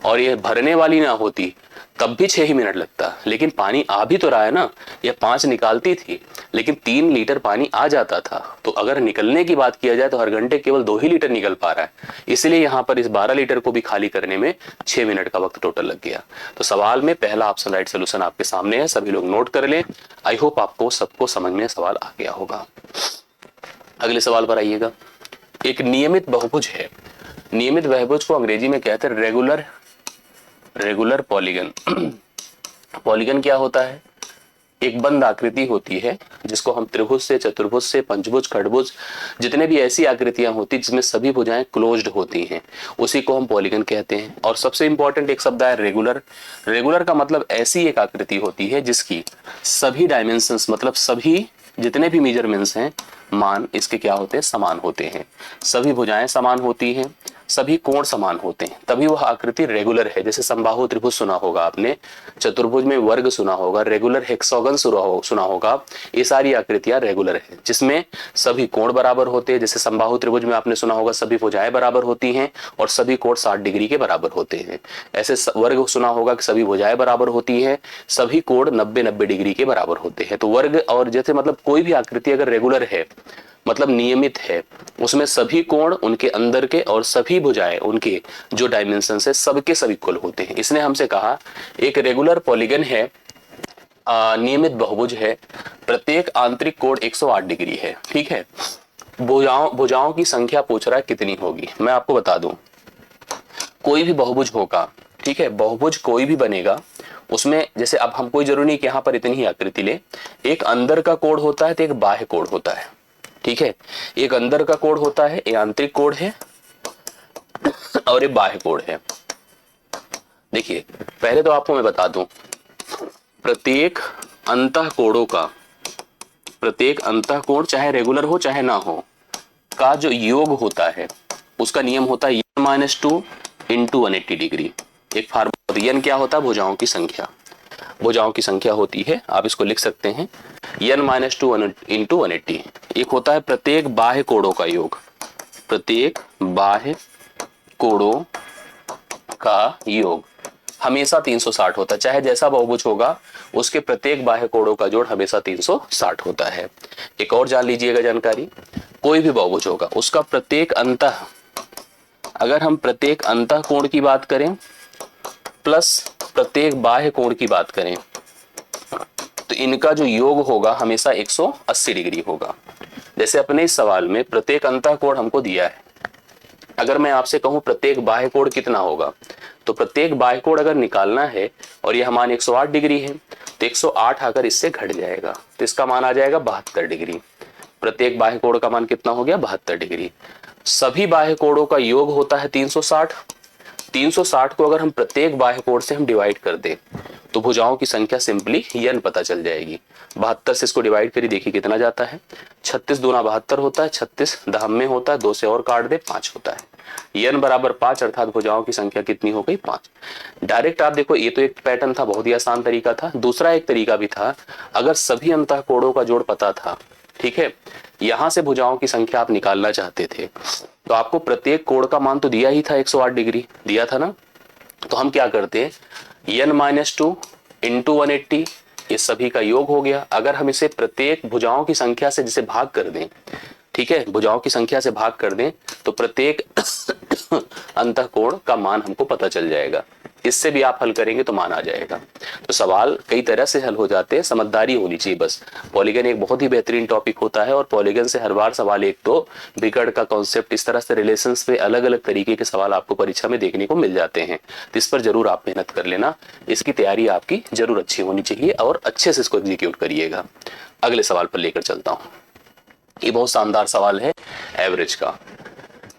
और ये भरने वाली ना होती तब भी 6 ही मिनट लगता, लेकिन पानी आ भी तो रहा है ना, ये 5 निकालती थी लेकिन 3 लीटर पानी आ जाता था। तो अगर निकलने की बात किया जाए तो हर घंटे केवल 2 ही लीटर निकल पा रहा है, इसलिए यहाँ पर इस 12 लीटर को भी खाली करने में 6 मिनट का वक्त टोटल लग गया। तो सवाल में पहला ऑप्शन राइट सोल्यूशन आपके सामने है, सभी लोग नोट कर लें। आई होप आपको सबको समझ में सवाल आ गया होगा। अगले सवाल पर आइएगा। एक नियमित बहुभुज है, नियमित बहुभुज को अंग्रेजी में कहते हैं रेगुलर पॉलीगन। पॉलीगन क्या होता है, एक बंद आकृति होती है जिसको हम त्रिभुज से, चतुर्भुज से, पंचभुज, खड़भुज, जितने भी ऐसी आकृतियां होती जिसमें सभी भुजाएं क्लोज्ड होती हैं, उसी को हम पॉलीगन कहते हैं। और सबसे इंपॉर्टेंट एक शब्द है रेगुलर। रेगुलर का मतलब ऐसी एक आकृति होती है जिसकी सभी डायमेंशंस, मतलब सभी जितने भी मेजरमेंट्स हैं, मान इसके क्या होते हैं, समान होते हैं। सभी भुजाएं समान होती हैं, सभी कोण समान होते हैं, तभी वह आकृति रेगुलर है। जैसे समबाहु त्रिभुज सुना होगा आपने, चतुर्भुज में वर्ग सुना होगा, रेगुलर हेक्सागन सुना होगा। ये सारी आकृतियां रेगुलर है जिसमें सभी कोण बराबर होते हैं। जैसे समबाहु त्रिभुज में आपने सुना होगा सभी भुजाएं बराबर होती हैं और सभी कोण 60 डिग्री के बराबर होते हैं। ऐसे वर्ग सुना होगा कि सभी भुजाएं बराबर होती है, सभी कोण 90-90 डिग्री के बराबर होते हैं। तो वर्ग और जैसे मतलब कोई भी आकृति अगर रेगुलर है मतलब नियमित है, उसमें सभी कोण उनके अंदर के और सभी भुजाएं उनके जो डायमेंशन है सबके सब इक्वल होते हैं। इसने हमसे कहा एक रेगुलर पॉलीगन है, नियमित बहुभुज है, प्रत्येक आंतरिक कोण 108 डिग्री है, ठीक है। भुजाओं की संख्या पूछ रहा है कितनी होगी। मैं आपको बता दूं, कोई भी बहुभुज होगा, ठीक है, बहुभुज कोई भी बनेगा उसमें, जैसे अब हम कोई जरूरी नहीं कि यहाँ पर इतनी ही आकृति ले, एक अंदर का कोण होता है तो एक बाह्य कोण होता है, ठीक है। एक अंदर का कोण होता है, एक आंतरिक कोण है और एक बाह्य कोण है। देखिए पहले तो आपको मैं बता दूं, प्रत्येक अंतःकोण चाहे रेगुलर हो चाहे ना हो का जो योग होता है उसका नियम होता है n-2 इंटू 180 डिग्री। एक फार्मूला n क्या होता है? भुजाओं की संख्या। भुजाओं की संख्या होती है, आप इसको लिख सकते हैं n-2 इंटू 180। एक होता है प्रत्येक बाह्य कोणों का योग। प्रत्येक बाह्य कोणों का योग हमेशा 360 होता है, चाहे जैसा बहुभुज होगा उसके प्रत्येक बाह्य कोणों का जोड़ हमेशा 360 होता है। एक और जान लीजिएगा जानकारी, कोई भी बहुभुज होगा उसका प्रत्येक अंतः, अगर हम प्रत्येक अंतः कोण की बात करें प्लस प्रत्येक बाह्य कोण की बात करें तो इनका जो योग होगा हमेशा 180 डिग्री होगा। जैसे अपने इस सवाल में प्रत्येक अंतः कोण हमको दिया है, अगर मैं आपसे कहूं प्रत्येक बाह्य कोण कितना होगा, तो प्रत्येक बाह्य कोण अगर निकालना है और यह मान 108 डिग्री है तो 108 आकर इससे घट जाएगा तो इसका मान आ जाएगा 72 डिग्री। प्रत्येक बाह्य कोण का मान कितना हो गया? 72 डिग्री। सभी बाह्य कोणों का योग होता है 360। 360 को अगर हम प्रत्येक बाह्य कोण से हम डिवाइड कर दें तो भुजाओं की संख्या सिंपली n पता चल जाएगी। 72 से इसको डिवाइड करिए, देखिए कितना जाता है। 36 दूना 72 होता है, 36 दहम में होता है, 2 से और काट दे 5 होता है। n बराबर 5 अर्थात भुजाओं की संख्या कितनी हो गई? 5। डायरेक्ट आप देखो, ये तो एक पैटर्न था, बहुत ही आसान तरीका था। दूसरा एक तरीका भी था, अगर सभी अंतः कोणों का जोड़ पता था, ठीक है, यहां से भुजाओं की संख्या आप निकालना चाहते थे तो आपको प्रत्येक कोण का मान तो दिया ही था, 108 डिग्री दिया था ना, तो हम क्या करते, n-2 इंटू 180 ये सभी का योग हो गया। अगर हम इसे प्रत्येक भुजाओं की संख्या से जिसे भाग कर दें, ठीक है, भुजाओं की संख्या से भाग कर दें तो प्रत्येक अंतःकोण का मान हमको पता चल जाएगा। इससे भी आप हल करेंगे तो मान आ जाएगा। तो सवाल कई तरह से हल हो जाते हैं, समझदारी होनी चाहिए बस। पॉलीगन एक बहुत ही बेहतरीन टॉपिक होता है और पॉलीगन से हर बार सवाल एक तो बिगड़ का कॉन्सेप्ट, इस तरह से रिलेशंस पे अलग अलग तरीके के सवाल आपको परीक्षा में देखने को मिल जाते हैं। तो इस पर जरूर आप मेहनत कर लेना, इसकी तैयारी आपकी जरूर अच्छी होनी चाहिए और अच्छे से इसको एग्जीक्यूट करिएगा। अगले सवाल पर लेकर चलता हूँ। ये बहुत शानदार सवाल है एवरेज का।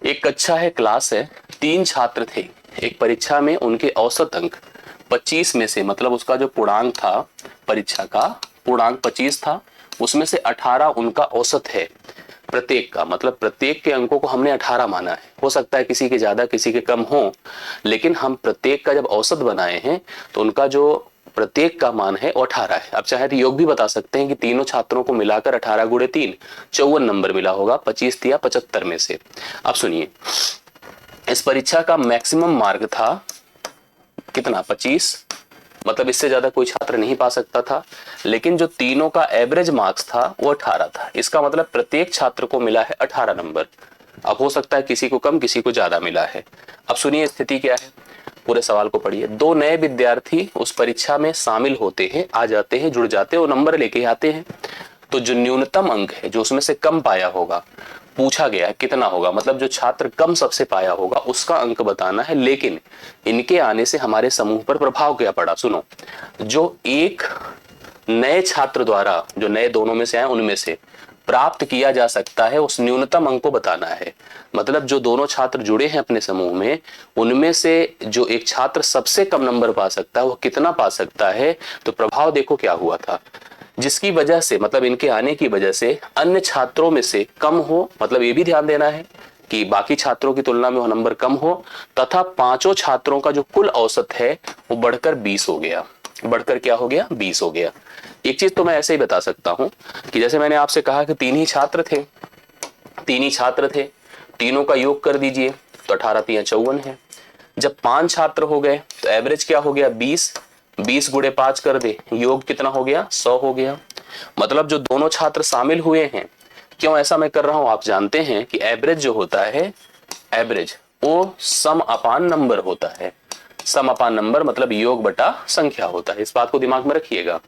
एक कक्षा है, क्लास है, 3 छात्र थे। एक परीक्षा में उनके औसत अंक 25 में से, मतलब उसका जो पूर्णांक था, परीक्षा का पूर्णांक 25 था, उसमें से 18 उनका औसत है प्रत्येक का, मतलब प्रत्येक के अंकों को हमने 18 माना है। हो सकता है किसी के ज्यादा किसी के कम हो, लेकिन हम प्रत्येक का जब औसत बनाए हैं तो उनका जो प्रत्येक का मान है वो 18 है। अब चाहे तो योग भी बता सकते हैं कि तीनों छात्रों को मिलाकर 18 गुणे 3 54 नंबर मिला होगा, 25 दिया 75 में से। अब सुनिए, इस परीक्षा का मैक्सिमम मार्क था कितना? 25, मतलब इससे ज्यादा कोई छात्र नहीं पा सकता था, लेकिन जो तीनों का एवरेज मार्क्स था वो 18 था। इसका मतलब प्रत्येक छात्र को मिला है 18 नंबर। अब हो सकता है किसी को कम किसी को ज्यादा मिला है। अब सुनिए स्थिति क्या है, पूरे सवाल को पढ़िए। 2 नए विद्यार्थी उस परीक्षा में शामिल होते हैं, आ जाते हैं, जुड़ जाते हैं और नंबर लेके आते हैं। तो जो न्यूनतम अंक है, जो उसमें से कम पाया होगा, पूछा गया है कितना होगा, मतलब जो छात्र कम सबसे पाया होगा उसका अंक बताना है। लेकिन इनके आने से हमारे समूह पर प्रभाव क्या पड़ा? सुनो, जो एक नए छात्र द्वारा, जो नए दोनों में से आए उनमें से प्राप्त किया जा सकता है, उस न्यूनतम अंक को बताना है। मतलब जो दोनों छात्र जुड़े हैं अपने समूह में, उनमें से जो एक छात्र सबसे कम नंबर पा सकता है वो कितना पा सकता है। तो प्रभाव देखो क्या हुआ था, जिसकी वजह से, मतलब इनके आने की वजह से अन्य छात्रों में से कम हो, मतलब ये भी ध्यान देना है कि बाकी छात्रों की तुलना में वो नंबर कम हो, तथा 5 छात्रों का जो कुल औसत है वो बढ़कर 20 हो गया। बढ़कर क्या हो गया? 20 हो गया। एक चीज तो मैं ऐसे ही बता सकता हूं कि जैसे मैंने आपसे कहा कि 3 ही छात्र थे, 3 ही छात्र थे, तीनों का योग कर दीजिए तो 18 3 54 है। जब 5 छात्र हो गए तो एवरेज क्या हो गया? 20। 20 गुणे 5 कर दे, योग कितना हो गया? 100 हो गया। मतलब जो दोनों छात्र शामिल हुए हैं, क्यों ऐसा मैं कर रहा हूं, आप जानते हैं कि एवरेज जो होता है, एवरेज वो सम अपान नंबर होता है। सम अपान नंबर मतलब योग बटा संख्या होता है। इस बात को दिमाग में रखिएगा।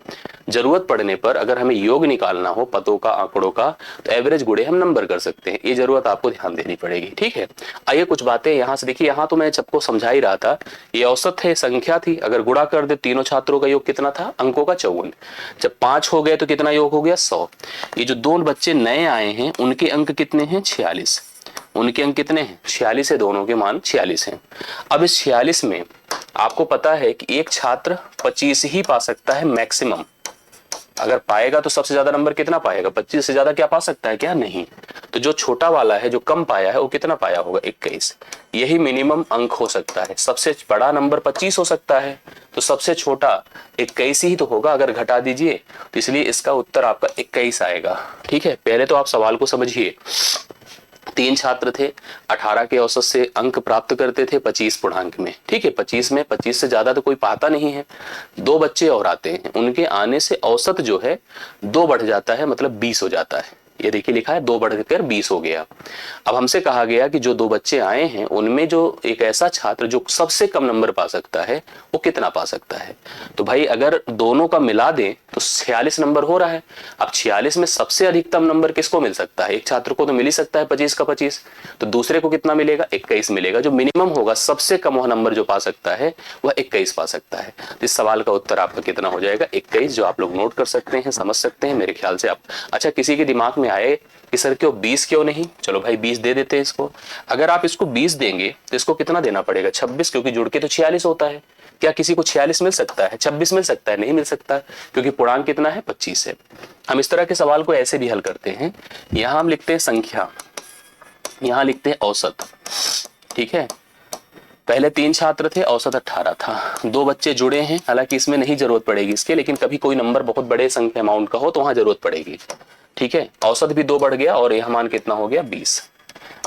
जरूरत पड़ने पर अगर हमें योग निकालना हो पदों का, आंकड़ों का, तो एवरेज गुणे हम नंबर कर सकते हैं। ये जरूरत आपको ध्यान देनी पड़ेगी, ठीक है। आइए कुछ बातें यहां से देखिए। यहां तो मैं सबको समझा ही रहा था, ये औसत है, संख्या थी। अगर गुणा कर दे, तीनों छात्रों का योग कितना था? अंकों का 54। जब 5 हो गए तो कितना योग हो गया? 100। ये जो 2 बच्चे नए आए हैं उनके अंक कितने हैं? 46। उनके अंक कितने हैं? 46 है, दोनों के मान 46 हैं। अब इस 46 में आपको पता है कि एक छात्र 25 ही पा सकता है मैक्सिमम, अगर पाएगा तो सबसे ज्यादा नंबर कितना पाएगा, 25 से ज्यादा क्या पा सकता है क्या, नहीं। तो जो छोटा वाला है, जो कम पाया है, वो कितना पाया होगा, 21। यही मिनिमम अंक हो सकता है। सबसे बड़ा नंबर 25 हो सकता है, तो सबसे छोटा 21 ही तो होगा अगर घटा दीजिए, तो इसलिए इसका उत्तर आपका 21 आएगा। ठीक है, पहले तो आप सवाल को समझिए। 3 छात्र थे, 18 के औसत से अंक प्राप्त करते थे 25 पूर्णांक में। ठीक है, 25 में 25 से ज्यादा तो कोई पाता नहीं है। 2 बच्चे और आते हैं, उनके आने से औसत जो है 2 बढ़ जाता है, मतलब 20 हो जाता है। ये देखिए लिखा है 2 बढ़कर 20 हो गया। अब हमसे कहा गया कि जो 2 बच्चे आए हैं उनमें जो एक ऐसा छात्र जो सबसे कम नंबर पा सकता है वो कितना पा सकता है। तो भाई अगर दोनों का मिला दें तो 46 नंबर हो रहा है। अब 46 में सबसे अधिकतम नंबर किसको मिल सकता है, एक छात्र को तो मिल ही सकता है 25 का 25, तो दूसरे को कितना मिलेगा, 21 मिलेगा। जो मिनिमम होगा, सबसे कम वह नंबर जो पा सकता है वह 21 पा सकता है। इस सवाल का उत्तर आपका कितना हो जाएगा, 21, जो आप लोग नोट कर सकते हैं, समझ सकते हैं मेरे ख्याल से आप। अच्छा, किसी के दिमाग में आए कि सर क्यों 20 क्यों नहीं, चलो भाई 20 दे देते हैं इसको। अगर आप इसको 20 देंगे तो इसको कितना देना पड़ेगा, 26, क्योंकि जुड़ के तो 46 होता है। क्या किसी को 46 मिल सकता है, 26 मिल सकता है, नहीं मिल सकता, क्योंकि पूर्णांक कितना है, 25 है। हम इस तरह के सवाल को ऐसे भी हल करते हैं। यहां हम लिखते हैं संख्या, यहां लिखते हैं औसत। ठीक है, पहले 3 छात्र थे, औसत 18 था। 2 बच्चे जुड़े हैं, हालांकि इसमें नहीं जरूरत पड़ेगी इसके, लेकिन कभी कोई नंबर बहुत बड़े संख्या अमाउंट का हो तो वहां जरूरत पड़ेगी। ठीक है, औसत भी 2 बढ़ गया और यह मान कितना हो गया, 20।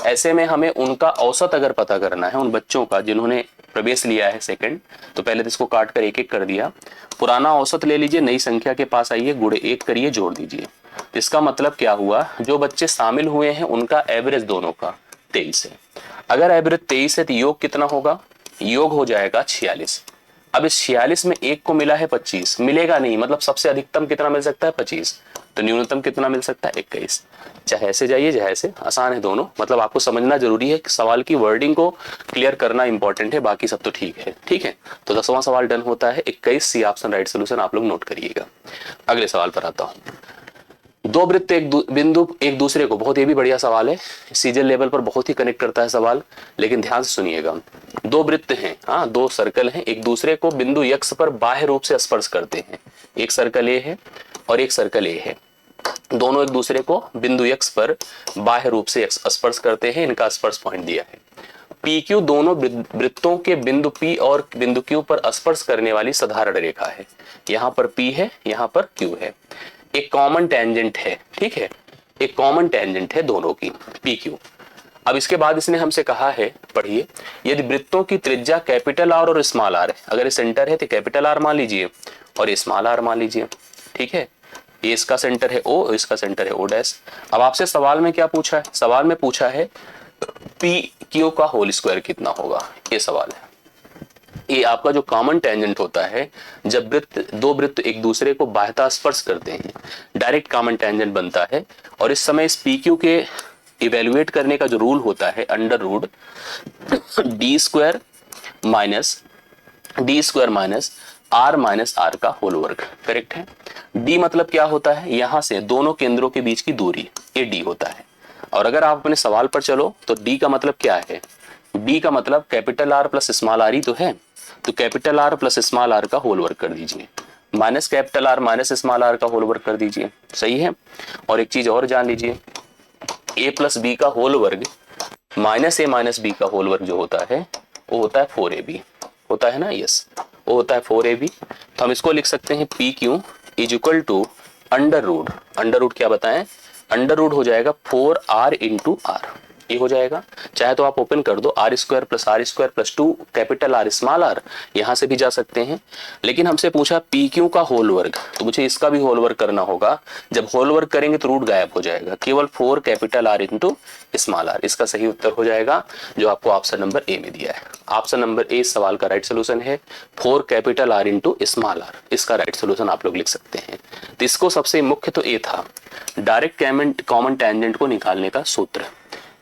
ऐसे में हमें उनका औसत अगर पता करना है, उन बच्चों का जिन्होंने प्रवेश लिया है सेकंड, तो पहले तो इसको काट कर एक एक कर दिया। पुराना औसत ले लीजिए, नई संख्या के पास आइए, गुणे 1 करिए, जोड़ दीजिए। इसका मतलब क्या हुआ, जो बच्चे शामिल हुए हैं उनका एवरेज दोनों का 23 है। अगर एवरेज 23 है तो योग कितना होगा, योग हो जाएगा 46। अब इस 46 में एक को मिला है 25, मिलेगा नहीं, मतलब सबसे अधिकतम कितना मिल सकता है, 25, तो न्यूनतम कितना मिल सकता है, 21। चाहे ऐसे जाइए चाहे ऐसे, आसान है दोनों। मतलब आपको समझना जरूरी है, सवाल की वर्डिंग को क्लियर करना इंपॉर्टेंट है, बाकी सब तो ठीक है। ठीक है, तो 10वां सवाल डन होता है। 21 सी ऑप्शन राइट सोल्यूशन आप लोग नोट करिएगा। अगले सवाल पर आता हूं। 2 वृत्त बिंदु एक दूसरे को, बहुत ये भी बढ़िया सवाल है, सीजन लेवल पर बहुत ही कनेक्ट करता है सवाल, लेकिन ध्यान से सुनिएगा। 2 वृत्त हैं, हाँ 2 सर्कल हैं, एक दूसरे को बिंदु x पर बाह्य रूप से स्पर्श करते हैं। एक सर्कल ए है और एक सर्कल ए है, दोनों एक दूसरे को बिंदु x पर बाह्य रूप से स्पर्श करते हैं। इनका स्पर्श पॉइंट दिया है PQ, दोनों वृत्तों के बिंदु P और बिंदु Q पर स्पर्श करने वाली साधारण रेखा है। यहाँ पर P है, यहाँ पर Q है, एक कॉमन टेंजेंट है। ठीक है, एक कॉमन टेंजेंट है दोनों की, PQ। अब इसके बाद इसने हमसे कहा है, पढ़िए, यदि वृत्तों की त्रिज्या कैपिटल आर और स्मॉल आर है, अगर ये सेंटर है तो कैपिटल आर मान लीजिए और ये स्मॉल आर मान लीजिए। ठीक है, ये इसका सेंटर है O, इसका सेंटर है O डैश। अब आपसे सवाल में क्या पूछा है, सवाल में पूछा है PQ का होल स्क्वायर कितना होगा, ये सवाल है। ये आपका जो कॉमन टेंजेंट होता है, जब दो वृत्त एक दूसरे को बाह्यतः स्पर्श करते हैं, डायरेक्ट कॉमन टेंजेंट बनता है। और इस समय इस PQ के इवेल्युएट करने का जो रूल होता है, under root D square minus R minus R का होल वर्ग। करेक्ट है। डी मतलब क्या होता है, यहां से दोनों केंद्रों के बीच की दूरी, ये डी होता है। और अगर आप अपने सवाल पर चलो तो डी का मतलब क्या है, डी का मतलब capital r plus small r ही तो है, तो capital r plus small r का होल वर्ग कर दीजिए, minus capital r minus small r का होल वर्ग कर दीजिए। सही है। और एक चीज और जान लीजिए, ए प्लस बी का होल वर्ग माइनस ए माइनस बी का होल वर्ग जो होता है वो होता है 4ab, होता है ना, यस, वो होता है 4ab। तो हम इसको लिख सकते हैं PQ is equal to under root क्या बताएं, अंडर रूट हो जाएगा 4r इंटू आर, ये हो जाएगा। चाहे तो आप ओपन कर दो, R square plus 2 capital R small R, यहां से भी जा सकते हैं। लेकिन हमसे पूछा PQ का होल वर्ग, तो मुझे इसका भी होल वर्ग करना होगा। जब होल वर्ग करेंगे तो रूट गायब हो जाएगा, केवल 4 capital R into small R. इसका सही उत्तर हो जाएगा जो आपको ऑप्शन नंबर ए में दिया है। ऑप्शन नंबर ए इस सवाल का राइट सोल्यूशन है, 4 capital R into small R, इसका राइट सोल्यूशन आप लोग लिख सकते हैं। तो इसको सबसे मुख्य तो ए था, डायरेक्ट कॉमन टेंजेंट को निकालने का सूत्र।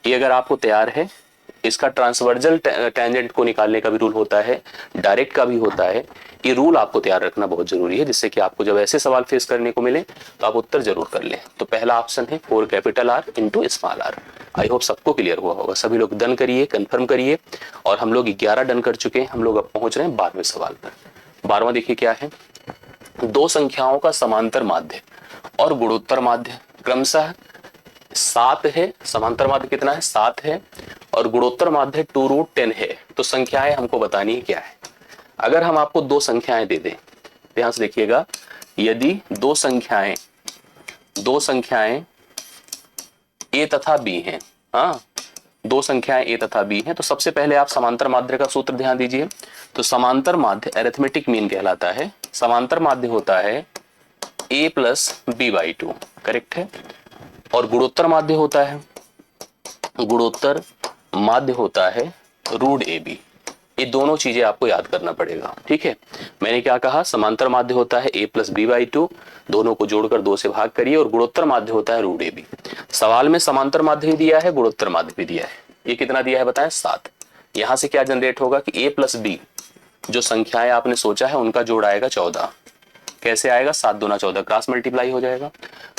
ये अगर आपको तैयार है, इसका ट्रांसवर्जल टेंजेंट को निकालने का भी रूल होता है, डायरेक्ट का भी होता है। ये रूल आपको तैयार रखना बहुत जरूरी है, जिससे कि आपको जब ऐसे सवाल फेस करने को मिले तो आप उत्तर जरूर कर लें। तो पहला ऑप्शन है 4 capital R into small r। I hope सबको क्लियर हुआ होगा। सभी लोग डन करिए, कंफर्म करिए। और हम लोग 11 डन कर चुके हैं। हम लोग अब पहुंच रहे हैं 12वें सवाल पर। 12वां देखिए क्या है। दो संख्याओं का समांतर माध्य और गुणोत्तर माध्य क्रमशः 7 है। समांतर माध्य कितना है? 7 है। और गुणोत्तर माध्य 2√10 है। तो संख्याएं हमको बतानी है क्या है। अगर हम आपको दो संख्याएं दे दें, ध्यान से देखिएगा, यदि दो संख्याएं a तथा b हैं, हाँ, दो संख्याएं a तथा b हैं, तो सबसे पहले आप समांतर माध्य का सूत्र ध्यान दीजिए। तो समांतर माध्य अरिथमेटिक मीन कहलाता है। समांतर माध्य होता है a प्लस b/2, करेक्ट है। और गुणोत्तर माध्य होता है √ab। ये दोनों चीजें आपको याद करना पड़ेगा, ठीक है। मैंने क्या कहा, समांतर माध्य होता है a प्लस b/2, दोनों को जोड़कर 2 से भाग करिए। और गुणोत्तर माध्य होता है √ab। सवाल में समांतर माध्य भी दिया है, गुणोत्तर माध्य भी दिया है। ये कितना दिया है बताएं? 7। यहां से क्या जनरेट होगा कि a प्लस b जो संख्याएं आपने सोचा है उनका जोड़ आएगा 14। कैसे आएगा? 7 दूना 14, क्रॉस मल्टीप्लाई हो जाएगा।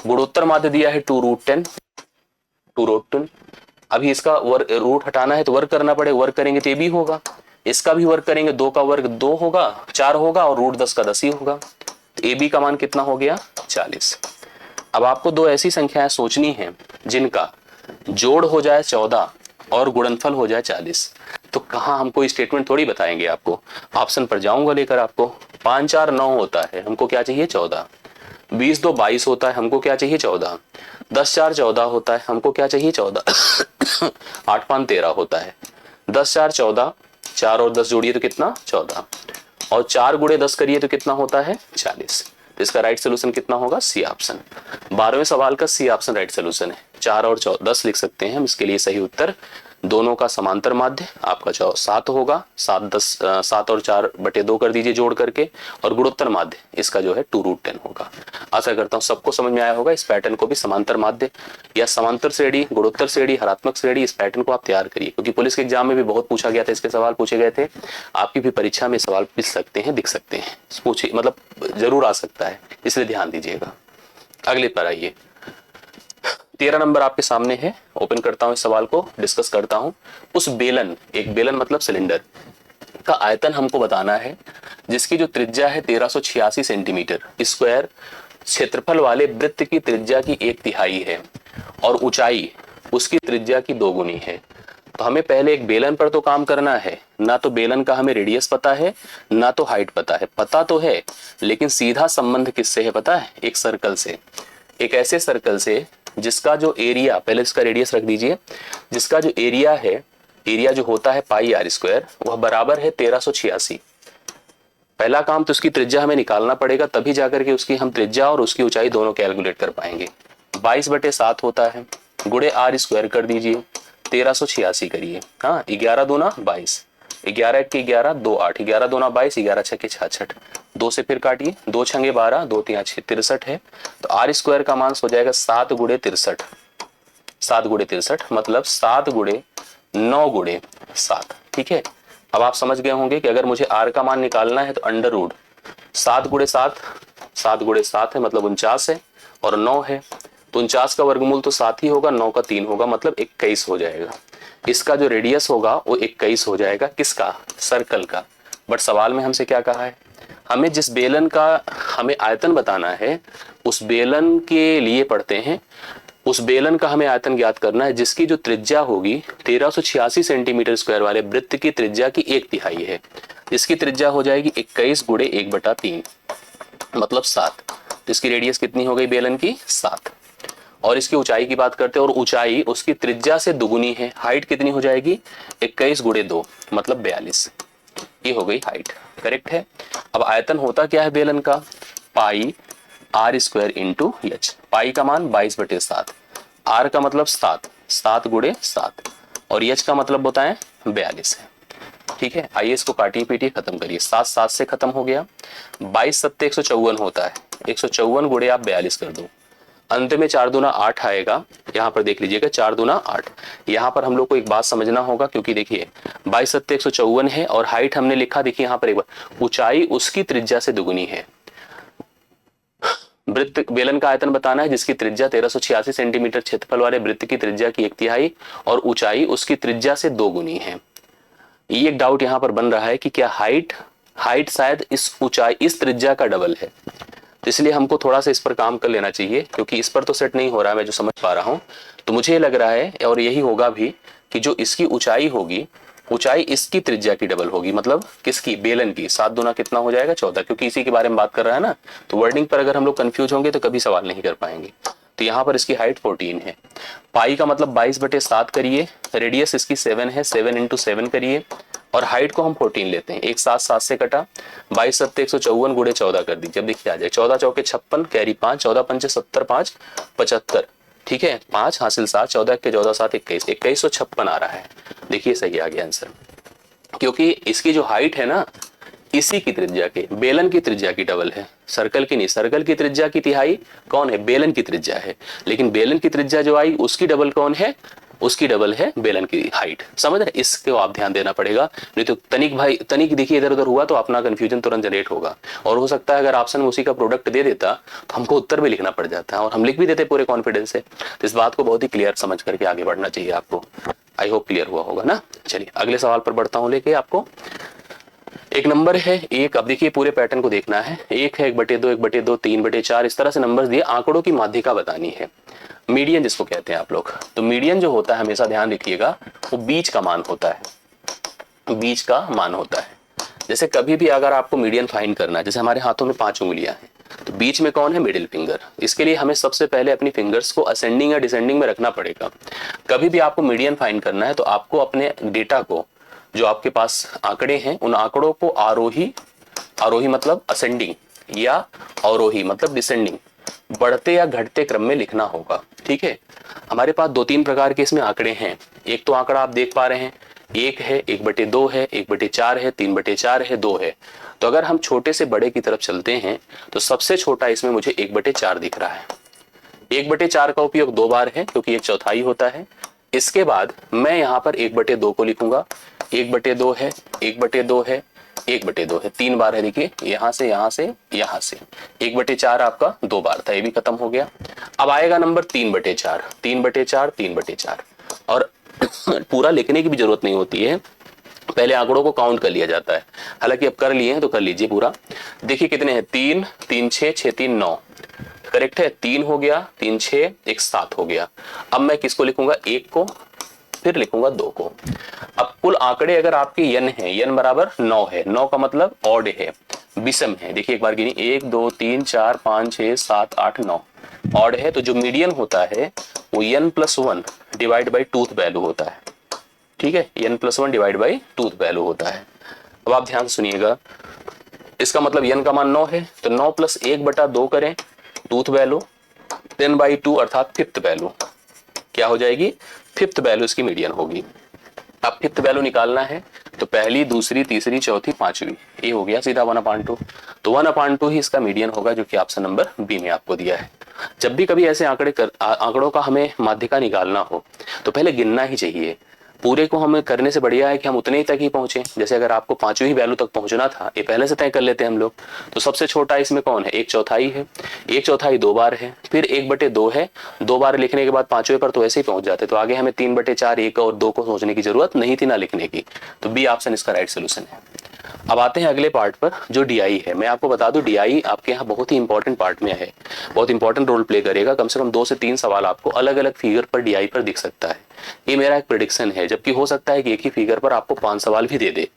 गुणोत्तर माध्य दिया है 2√10। अभी इसका रूट हटाना है तो वर्क करना पड़ेगा। वर्क करेंगे तो ये भी होगा, इसका भी वर्क करेंगे। 2 का वर्ग 2 होगा, 4 होगा, और √10 का 10 ही होगा। तो ए बी का मान कितना हो गया? 40। अब आपको दो ऐसी संख्याएं सोचनी है जिनका जोड़ हो जाए 14 और गुणनफल हो जाए 40। तो कहाँ हमको स्टेटमेंट थोड़ी बताएंगे आपको, ऑप्शन पर जाऊंगा लेकर आपको। 5 4 9 होता है, हमको क्या चाहिए? 14। 20 2 22 होता है, हमको क्या चाहिए? 14। 10 4 14 होता है, हमको क्या चाहिए? 14। 8 5 13 होता है। 10 4 14, 4 और 10 जोड़िए तो कितना? 14। और 4 गुणे 10 करिए तो कितना होता है? 40। तो इसका राइट सोल्यूशन कितना होगा? C option. 12वें सवाल का सी ऑप्शन राइट सोल्यूशन है। 4 और 10 लिख सकते हैं हम इसके लिए। सही उत्तर दोनों का समांतर माध्य आपका 7 होगा। 7 और 4/2 कर दीजिए जोड़ करके। और गुणोत्तर माध्य इसका जो है 2√10 होगा। आशा करता हूं सबको समझ में आया होगा। इस पैटर्न को भी समांतर माध्य या समांतर श्रेणी, गुणोत्तर श्रेणी, हरात्मक श्रेणी, इस पैटर्न को आप तैयार करिए, क्योंकि पुलिस के एग्जाम में भी बहुत पूछा गया था, इसके सवाल पूछे गए थे। आपकी भी परीक्षा में सवाल पूछ सकते हैं, दिख सकते हैं, पूछिए, मतलब जरूर आ सकता है, इसलिए ध्यान दीजिएगा। अगले पर आइए। 13 नंबर आपके सामने है। ओपन करता हूं इस सवाल को, डिस्कस करता हूं। उस बेलन, एक बेलन मतलब सिलेंडर का आयतन हमको बताना है, जिसकी जो त्रिज्या है 1386 सेंटीमीटर स्क्वायर, क्षेत्रफल वाले वृत्त की त्रिज्या की 1/3 है और ऊंचाई उसकी त्रिज्या की 2 गुनी है। तो हमें पहले एक बेलन पर तो काम करना है। ना तो बेलन का हमें रेडियस पता है, ना तो हाइट पता है। पता तो है, लेकिन सीधा संबंध किससे है पता है? एक सर्कल से, एक ऐसे सर्कल से जिसका जो एरिया, पहले इसका रेडियस रख दीजिए, जिसका जो एरिया है, एरिया जो होता है πr², वह बराबर है 1386। पहला काम तो उसकी त्रिज्या हमें निकालना पड़ेगा, तभी जाकर के उसकी हम त्रिज्या और उसकी ऊंचाई दोनों कैलकुलेट कर पाएंगे। 22/7 होता है, गुणे r² कर दीजिए, 1386 करिए। हाँ, 11 दूना 22, 11 1 के 11, 2 8, 11 दूना 22, 11 6 के 66, 2 से फिर काटिए, 2 छंगे 12, 2 3 6 63 है। तो r² का मान हो जाएगा 7 गुणे 63। 7 गुणे 63 मतलब 7 गुणे 9 गुणे 7, ठीक है। अब आप समझ गए होंगे कि अगर मुझे r का मान निकालना है तो अंडर रूट 7 गुणे 7, 7 गुणे 7 है मतलब 49 है, और 9 है तो 49 का वर्गमूल तो 7 ही होगा, 9 का 3 होगा, मतलब 21 हो जाएगा। इसका जो रेडियस होगा वो 21 हो जाएगा। किसका? सर्कल का। बट सवाल में हमसे क्या कहा है? हमें जिस बेलन का हमें आयतन बताना है, उस बेलन के लिए पढ़ते हैं, उस बेलन का हमें आयतन ज्ञात करना है जिसकी जो त्रिज्या होगी 1386 सेंटीमीटर स्क्वायर वाले वृत्त की त्रिज्या की 1/3 है। इसकी त्रिज्या हो जाएगी 21 गुणे 1/3 मतलब 7। तो इसकी रेडियस कितनी हो गई बेलन की? 7। और इसकी ऊंचाई की बात करते हैं, और ऊंचाई उसकी त्रिज्या से दुगुनी है। हाइट कितनी हो जाएगी? 21 गुणे 2 मतलब 42। ये हो गई हाइट, करेक्ट है। अब आयतन होता क्या है बेलन का? πr² into h। पाई का मान 22/7, r का मतलब 7, 7 गुणे 7, और h का मतलब होता है 42 है, ठीक है। आइए इसको काटिए पीटिए खत्म करिए। 7 7 से खत्म हो गया। 22 7 154 होता है, 154 गुणे आप 42 कर दो। अंत में 4 दूना 8 आएगा। यहाँ पर देख लीजिएगा 4 दूना 8। यहाँ पर हम लोग को एक बात समझना होगा, क्योंकि देखिए 22 सत्ते 154 है और हाइट हमने लिखा, देखिए यहाँ पर एक बार, ऊंचाई उसकी त्रिज्या से दुगुनी है। वृत्त बेलन का आयतन बताना है जिसकी त्रिज्या 1386 सेंटीमीटर, क्षेत्रफल वाले वृत्त की त्रिज्या की 1/3 और ऊंचाई उसकी त्रिज्या से 2 गुनी है। ये एक डाउट यहाँ पर बन रहा है कि क्या हाइट शायद इस ऊंचाई इस त्रिज्या का डबल है, तो इसलिए हमको थोड़ा सा इस पर काम कर लेना चाहिए, क्योंकि इस पर तो सेट नहीं हो रहा है मैं जो समझ पा रहा हूं। तो मुझे लग रहा है और यही होगा भी कि जो इसकी ऊंचाई होगी, ऊंचाई इसकी त्रिज्या की डबल होगी, मतलब किसकी, बेलन की। 7 दूना कितना हो जाएगा 14, क्योंकि इसी के बारे में बात कर रहा है ना। तो वर्डिंग पर अगर हम लोग कंफ्यूज होंगे तो कभी सवाल नहीं कर पाएंगे। तो यहाँ पर इसकी हाइट 14 है। पाई का मतलब 22/7 करिए, रेडियस इसकी 7 है, 7 × 7 करिए और हाइट को हम 14 लेते हैं। एक 7 से कटा, 22 सत्ते 154 गुणे 14 कर दीजिए। अब देखिए आ जाए 14 चौके 56, कैरी 5, 14 पंचे 70, 5 75, ठीक है, 5 हासिल 7, 14 के 14 7 21, 2156 आ रहा है। देखिए सही आ गया आंसर, क्योंकि इसकी जो हाइट है ना इसी की त्रिज्या के, बेलन की त्रिज्या की डबल है, सर्कल की नहीं। सर्कल की त्रिज्या की तिहाई कौन है, बेलन की त्रिज्या है, लेकिन बेलन की त्रिज्या जो आई उसकी डबल कौन है, उसकी डबल है बेलन की हाइट। समझ रहे, इसको आप ध्यान देना पड़ेगा, नहीं तो तनिक देखिए इधर उधर हुआ तो अपना कंफ्यूजन तुरंत जनरेट होगा। और हो सकता है अगर ऑप्शन में उसी का प्रोडक्ट दे देता तो हमको उत्तर भी लिखना पड़ जाता है, और हम लिख भी देते पूरे कॉन्फिडेंस से। तो इस बात को बहुत ही क्लियर समझ करके आगे बढ़ना चाहिए आपको। आई होप क्लियर हुआ होगा ना। चलिए अगले सवाल पर बढ़ता हूं लेके आपको। एक नंबर है एक, अब देखिए पूरे पैटर्न को देखना है। 1 है, 1/2, 1/2, 3/4, इस तरह से नंबर्स दिए, आंकड़ों की माध्यिका बतानी है, मीडियन जिसको कहते हैं आप लोग। तो मीडियन जो होता है हमेशा ध्यान रखिएगा, वो बीच का मान होता है, बीच का मान होता है। जैसे कभी भी अगर आपको मीडियन फाइंड करना है, जैसे हमारे हाथों में 5 उंगलियां हैं, तो बीच में कौन है, मिडिल फिंगर। इसके लिए हमें सबसे पहले अपनी फिंगर्स को असेंडिंग या डिसेंडिंग में रखना पड़ेगा। कभी भी आपको मीडियन फाइंड करना है तो आपको अपने डेटा को, जो आपके पास आंकड़े हैं, उन आंकड़ों को आरोही मतलब असेंडिंग या अवरोही मतलब डिसेंडिंग, बढ़ते या घटते क्रम में लिखना होगा। ठीक है, हमारे पास 2-3 प्रकार के इसमें आंकड़े हैं। एक तो आंकड़ा आप देख पा रहे हैं, 1 है, 1/2 है, 1/4 है, 3/4 है, 2 है। तो अगर हम छोटे से बड़े की तरफ चलते हैं तो सबसे छोटा इसमें मुझे 1/4 दिख रहा है। 1/4 का उपयोग 2 बार है क्योंकि 1/4 होता है। इसके बाद मैं यहाँ पर 1/2 को लिखूंगा, 1/2 है, 1/2 है, 1/2 है, 3 बार है। देखिए यहाँ से यहाँ से यहाँ से 1/4 आपका 2 बार था, ये भी खत्म हो गया। अब आएगा नंबर 3/4, 3/4, 3/4। और पूरा लिखने की भी जरूरत नहीं होती है, पहले आंकड़ों को काउंट कर लिया जाता है। हालांकि अब कर लिए हैं तो कर लीजिए पूरा। देखिए कितने हैं, 3, 3, 6, 6, 3, 9, करेक्ट है। 3 हो गया, 3, 6, 1, 7 हो गया। अब मैं किसको लिखूंगा, 1 को, फिर लिखूंगा 2 को। अब कुल आंकड़े अगर आपके यन है, यन बराबर 9 है, 9 का मतलब ऑड है, विषम है। देखिए एक बार गिनी, 1, 2, 3, 4, 5, 6, 7, 8, 9 ऑड है। तो जो मीडियन होता है वो n+1 divide by tooth value होता है। ठीक है, n+1 divide by tooth value होता है। अब आप ध्यान से सुनिएगा, इसका मतलब n का मान 9 है तो 9 + 1/2 करें टूथ वैल्यू, 10/2 अर्थात फिफ्थ वैल्यू क्या हो जाएगी, फिफ्थ वैल्यू इसकी मीडियन होगी। अब फिफ्थ वैल्यू निकालना है तो पहली, दूसरी, तीसरी, चौथी, पांचवी, ये हो गया सीधा 1/2। तो 1/2 ही इसका मीडियन होगा, जो कि ऑप्शन नंबर बी में आपको दिया है। जब भी कभी ऐसे आंकड़ों का हमें माध्यिका निकालना हो तो पहले गिनना ही चाहिए। पूरे को हमें करने से बढ़िया है कि हम उतने ही तक ही पहुंचे। जैसे अगर आपको 5वीं वैल्यू तक पहुंचना था, ये पहले से तय कर लेते हैं हम लोग। तो सबसे छोटा इसमें कौन है, 1/4 है, 1/4 2 बार है, फिर 1/2 है, 2 बार लिखने के बाद 5वें पर तो ऐसे ही पहुंच जाते। तो आगे हमें 3/4, 1 और 2 को सोचने की जरूरत नहीं थी ना लिखने की। तो बी ऑप्शन इसका राइट सोल्यूशन है। अब आते हैं अगले पार्ट पर, जो डीआई है। मैं आपको बता दूं डीआई आपके यहाँ बहुत ही इंपॉर्टेंट पार्ट में है, बहुत इंपॉर्टेंट रोल प्ले करेगा। कम से कम 2 से 3 सवाल आपको अलग अलग फिगर पर डीआई पर दिख सकता है। ये मेरा एक प्रेडिक्शन है, जबकि हो सकता है कि एक ही फिगर पर आपको 5 सवाल भी दे दे।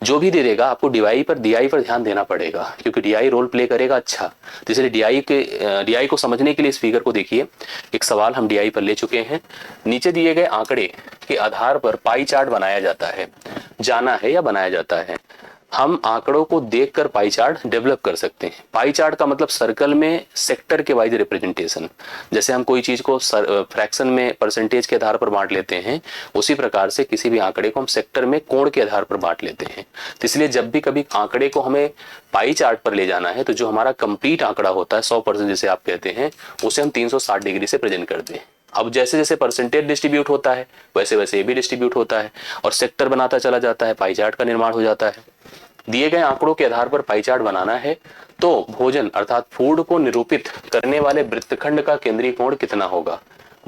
जो भी दे देगा आपको डीआई पर ध्यान देना पड़ेगा, क्योंकि डीआई रोल प्ले करेगा अच्छा। तो इसलिए डीआई को समझने के लिए इस फिगर को देखिए। एक सवाल हम डीआई पर ले चुके हैं। नीचे दिए गए आंकड़े के आधार पर पाई चार्ट बनाया जाता है, जाना है या बनाया जाता है। हम आंकड़ों को देखकर पाई चार्ट डेवलप कर सकते हैं। पाई चार्ट का मतलब सर्कल में सेक्टर के वाइज रिप्रेजेंटेशन। जैसे हम कोई चीज को फ्रैक्शन में परसेंटेज के आधार पर बांट लेते हैं, उसी प्रकार से किसी भी आंकड़े को हम सेक्टर में कोण के आधार पर बांट लेते हैं। तो इसलिए जब भी कभी आंकड़े को हमें पाई चार्ट पर ले जाना है, तो जो हमारा कंप्लीट आंकड़ा होता है 100% जिसे आप कहते हैं, उसे हम 360 डिग्री से प्रेजेंट करते हैं। अब जैसे जैसे परसेंटेज डिस्ट्रीब्यूट होता है, वैसे वैसे ये भी डिस्ट्रीब्यूट होता है और सेक्टर बनाता चला जाता है, पाई चार्ट का निर्माण हो जाता है। दिए गए आंकड़ों के आधार पर पाई चार्ट बनाना है तो भोजन अर्थात फूड को निरूपित करने वाले वृत्तखंड का केंद्रीय कोण कितना होगा।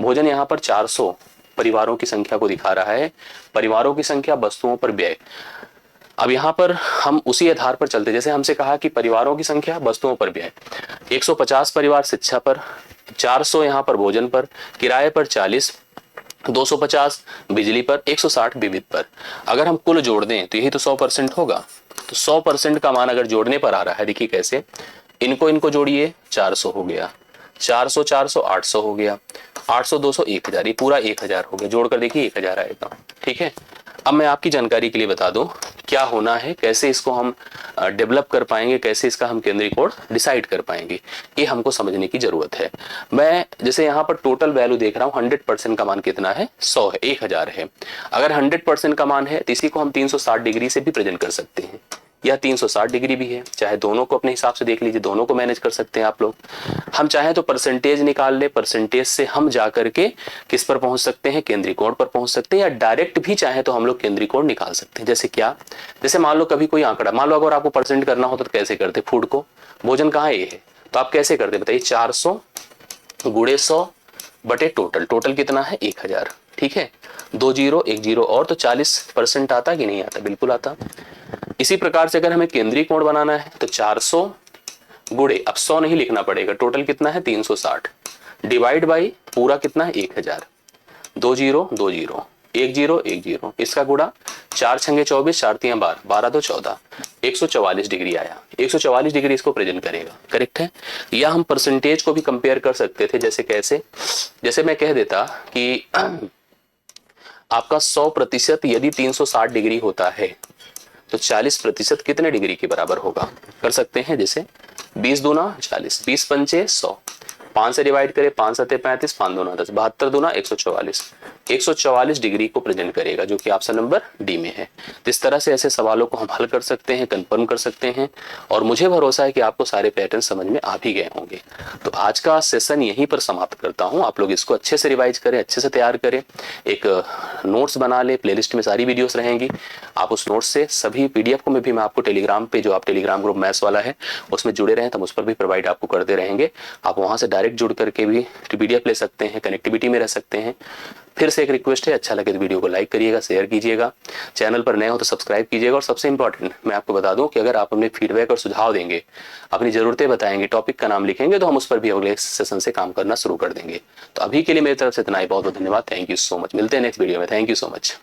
भोजन यहाँ पर 400 परिवारों की संख्या को दिखा रहा है। परिवारों की संख्या, वस्तुओं पर व्यय। अब यहाँ पर हम उसी आधार पर चलते, जैसे हमसे कहा कि परिवारों की संख्या, वस्तुओं पर व्यय। 150 परिवार शिक्षा पर, 400 यहाँ पर भोजन पर, किराए पर 40, 250 बिजली पर, 160 विविध पर। अगर हम कुल जोड़ दें तो यही तो 100% होगा। तो 100% का मान अगर जोड़ने पर आ रहा है, देखिए कैसे, इनको जोड़िए, 400 हो गया, 400 400 800 हो गया, 800 200 1000, ये पूरा 1000 हो गया। जोड़कर देखिए 1000 आएगा। ठीक है। अब मैं आपकी जानकारी के लिए बता दूं क्या होना है, कैसे इसको हम डेवलप कर पाएंगे, कैसे इसका हम केंद्रीय कोण डिसाइड कर पाएंगे, ये हमको समझने की जरूरत है। मैं जैसे यहाँ पर टोटल वैल्यू देख रहा हूँ, 100% का मान कितना है, 100 है, 1000 है। अगर 100% का मान है तो इसी को हम 360 डिग्री से भी प्रेजेंट कर सकते हैं, या 360 डिग्री भी है, चाहे दोनों को अपने हिसाब से देख लीजिए, दोनों को मैनेज कर सकते हैं आप लोग। हम चाहे तो परसेंटेज निकाल ले, परसेंटेज से हम जा करके किस पर पहुंच सकते हैं, केंद्रीय कोण पर पहुंच सकते हैं, या डायरेक्ट भी चाहे तो हम लोग केंद्रीय कोण निकाल सकते हैं। जैसे क्या, जैसे मान लो कभी कोई आंकड़ा, मान लो अगर आपको परसेंट करना होता तो कैसे करते, फूड को, भोजन कहाँ ये है, तो आप कैसे करते बताइए, 400 गुणे 100 बटे टोटल, टोटल कितना है 1000। ठीक है, 2 0 1 0 और तो 40% आता कि नहीं आता, बिल्कुल आता। इसी प्रकार से अगर हमें केंद्रीय कोण बनाना है तो 400 गुणे, अब 100 नहीं लिखना पड़ेगा, टोटल कितना है 360, डिवाइड बाई पूरा कितना है 1000, 2 0 2 0 1 0 1 0, इसका गुणा 4 छंगे 24, 4 3 12, 12 2 14, 144 डिग्री आया। 144 डिग्री इसको प्रेजेंट करेगा, करेक्ट है। या हम परसेंटेज को भी कंपेयर कर सकते थे, जैसे कैसे, जैसे मैं कह देता कि आपका 100% यदि 360 डिग्री होता है तो 40% कितने डिग्री के बराबर होगा, कर सकते हैं। जैसे 20 दूना 40, 20 पंचे 100, 5 से डिवाइड करें, 5 सते 35, 5 दूना 10, 72 दूना 144, 144 डिग्री को प्रेजेंट करेगा, जो कि ऑप्शन नंबर डी में है। तो इस तरह से ऐसे सवालों को हम हल कर सकते हैं, कंफर्म कर सकते हैं, और मुझे भरोसा है कि आपको सारे पैटर्न समझ में आ भी गए होंगे। तो आज का सेशन यहीं पर समाप्त करता हूं। आप लोग इसको अच्छे से रिवाइज करें, अच्छे से तैयार करें, एक नोट्स बना ले, प्लेलिस्ट में सारी वीडियोस रहेंगी। आप उस नोट्स से सभी पीडीएफ को मैं आपको टेलीग्राम पे, जो आप टेलीग्राम ग्रुप मैथ्स वाला है उसमें जुड़े रहें, तो उस पर भी प्रोवाइड आपको करते रहेंगे। आप वहां से डायरेक्ट जुड़ करके भी पीडीएफ ले सकते हैं, कनेक्टिविटी में रह सकते हैं। फिर से एक रिक्वेस्ट है, अच्छा लगे तो वीडियो को लाइक करिएगा, शेयर कीजिएगा, चैनल पर नए हो तो सब्सक्राइब कीजिएगा। और सबसे इंपॉर्टेंट मैं आपको बता दूं कि अगर आप अपने फीडबैक और सुझाव देंगे, अपनी जरूरतें बताएंगे, टॉपिक का नाम लिखेंगे, तो हम उस पर भी अगले सेशन से काम करना शुरू कर देंगे। तो अभी के लिए मेरी तरफ से इतना ही, बहुत बहुत धन्यवाद, थैंक यू सो मच। मिलते हैं नेक्स्ट वीडियो में, थैंक यू सो मच।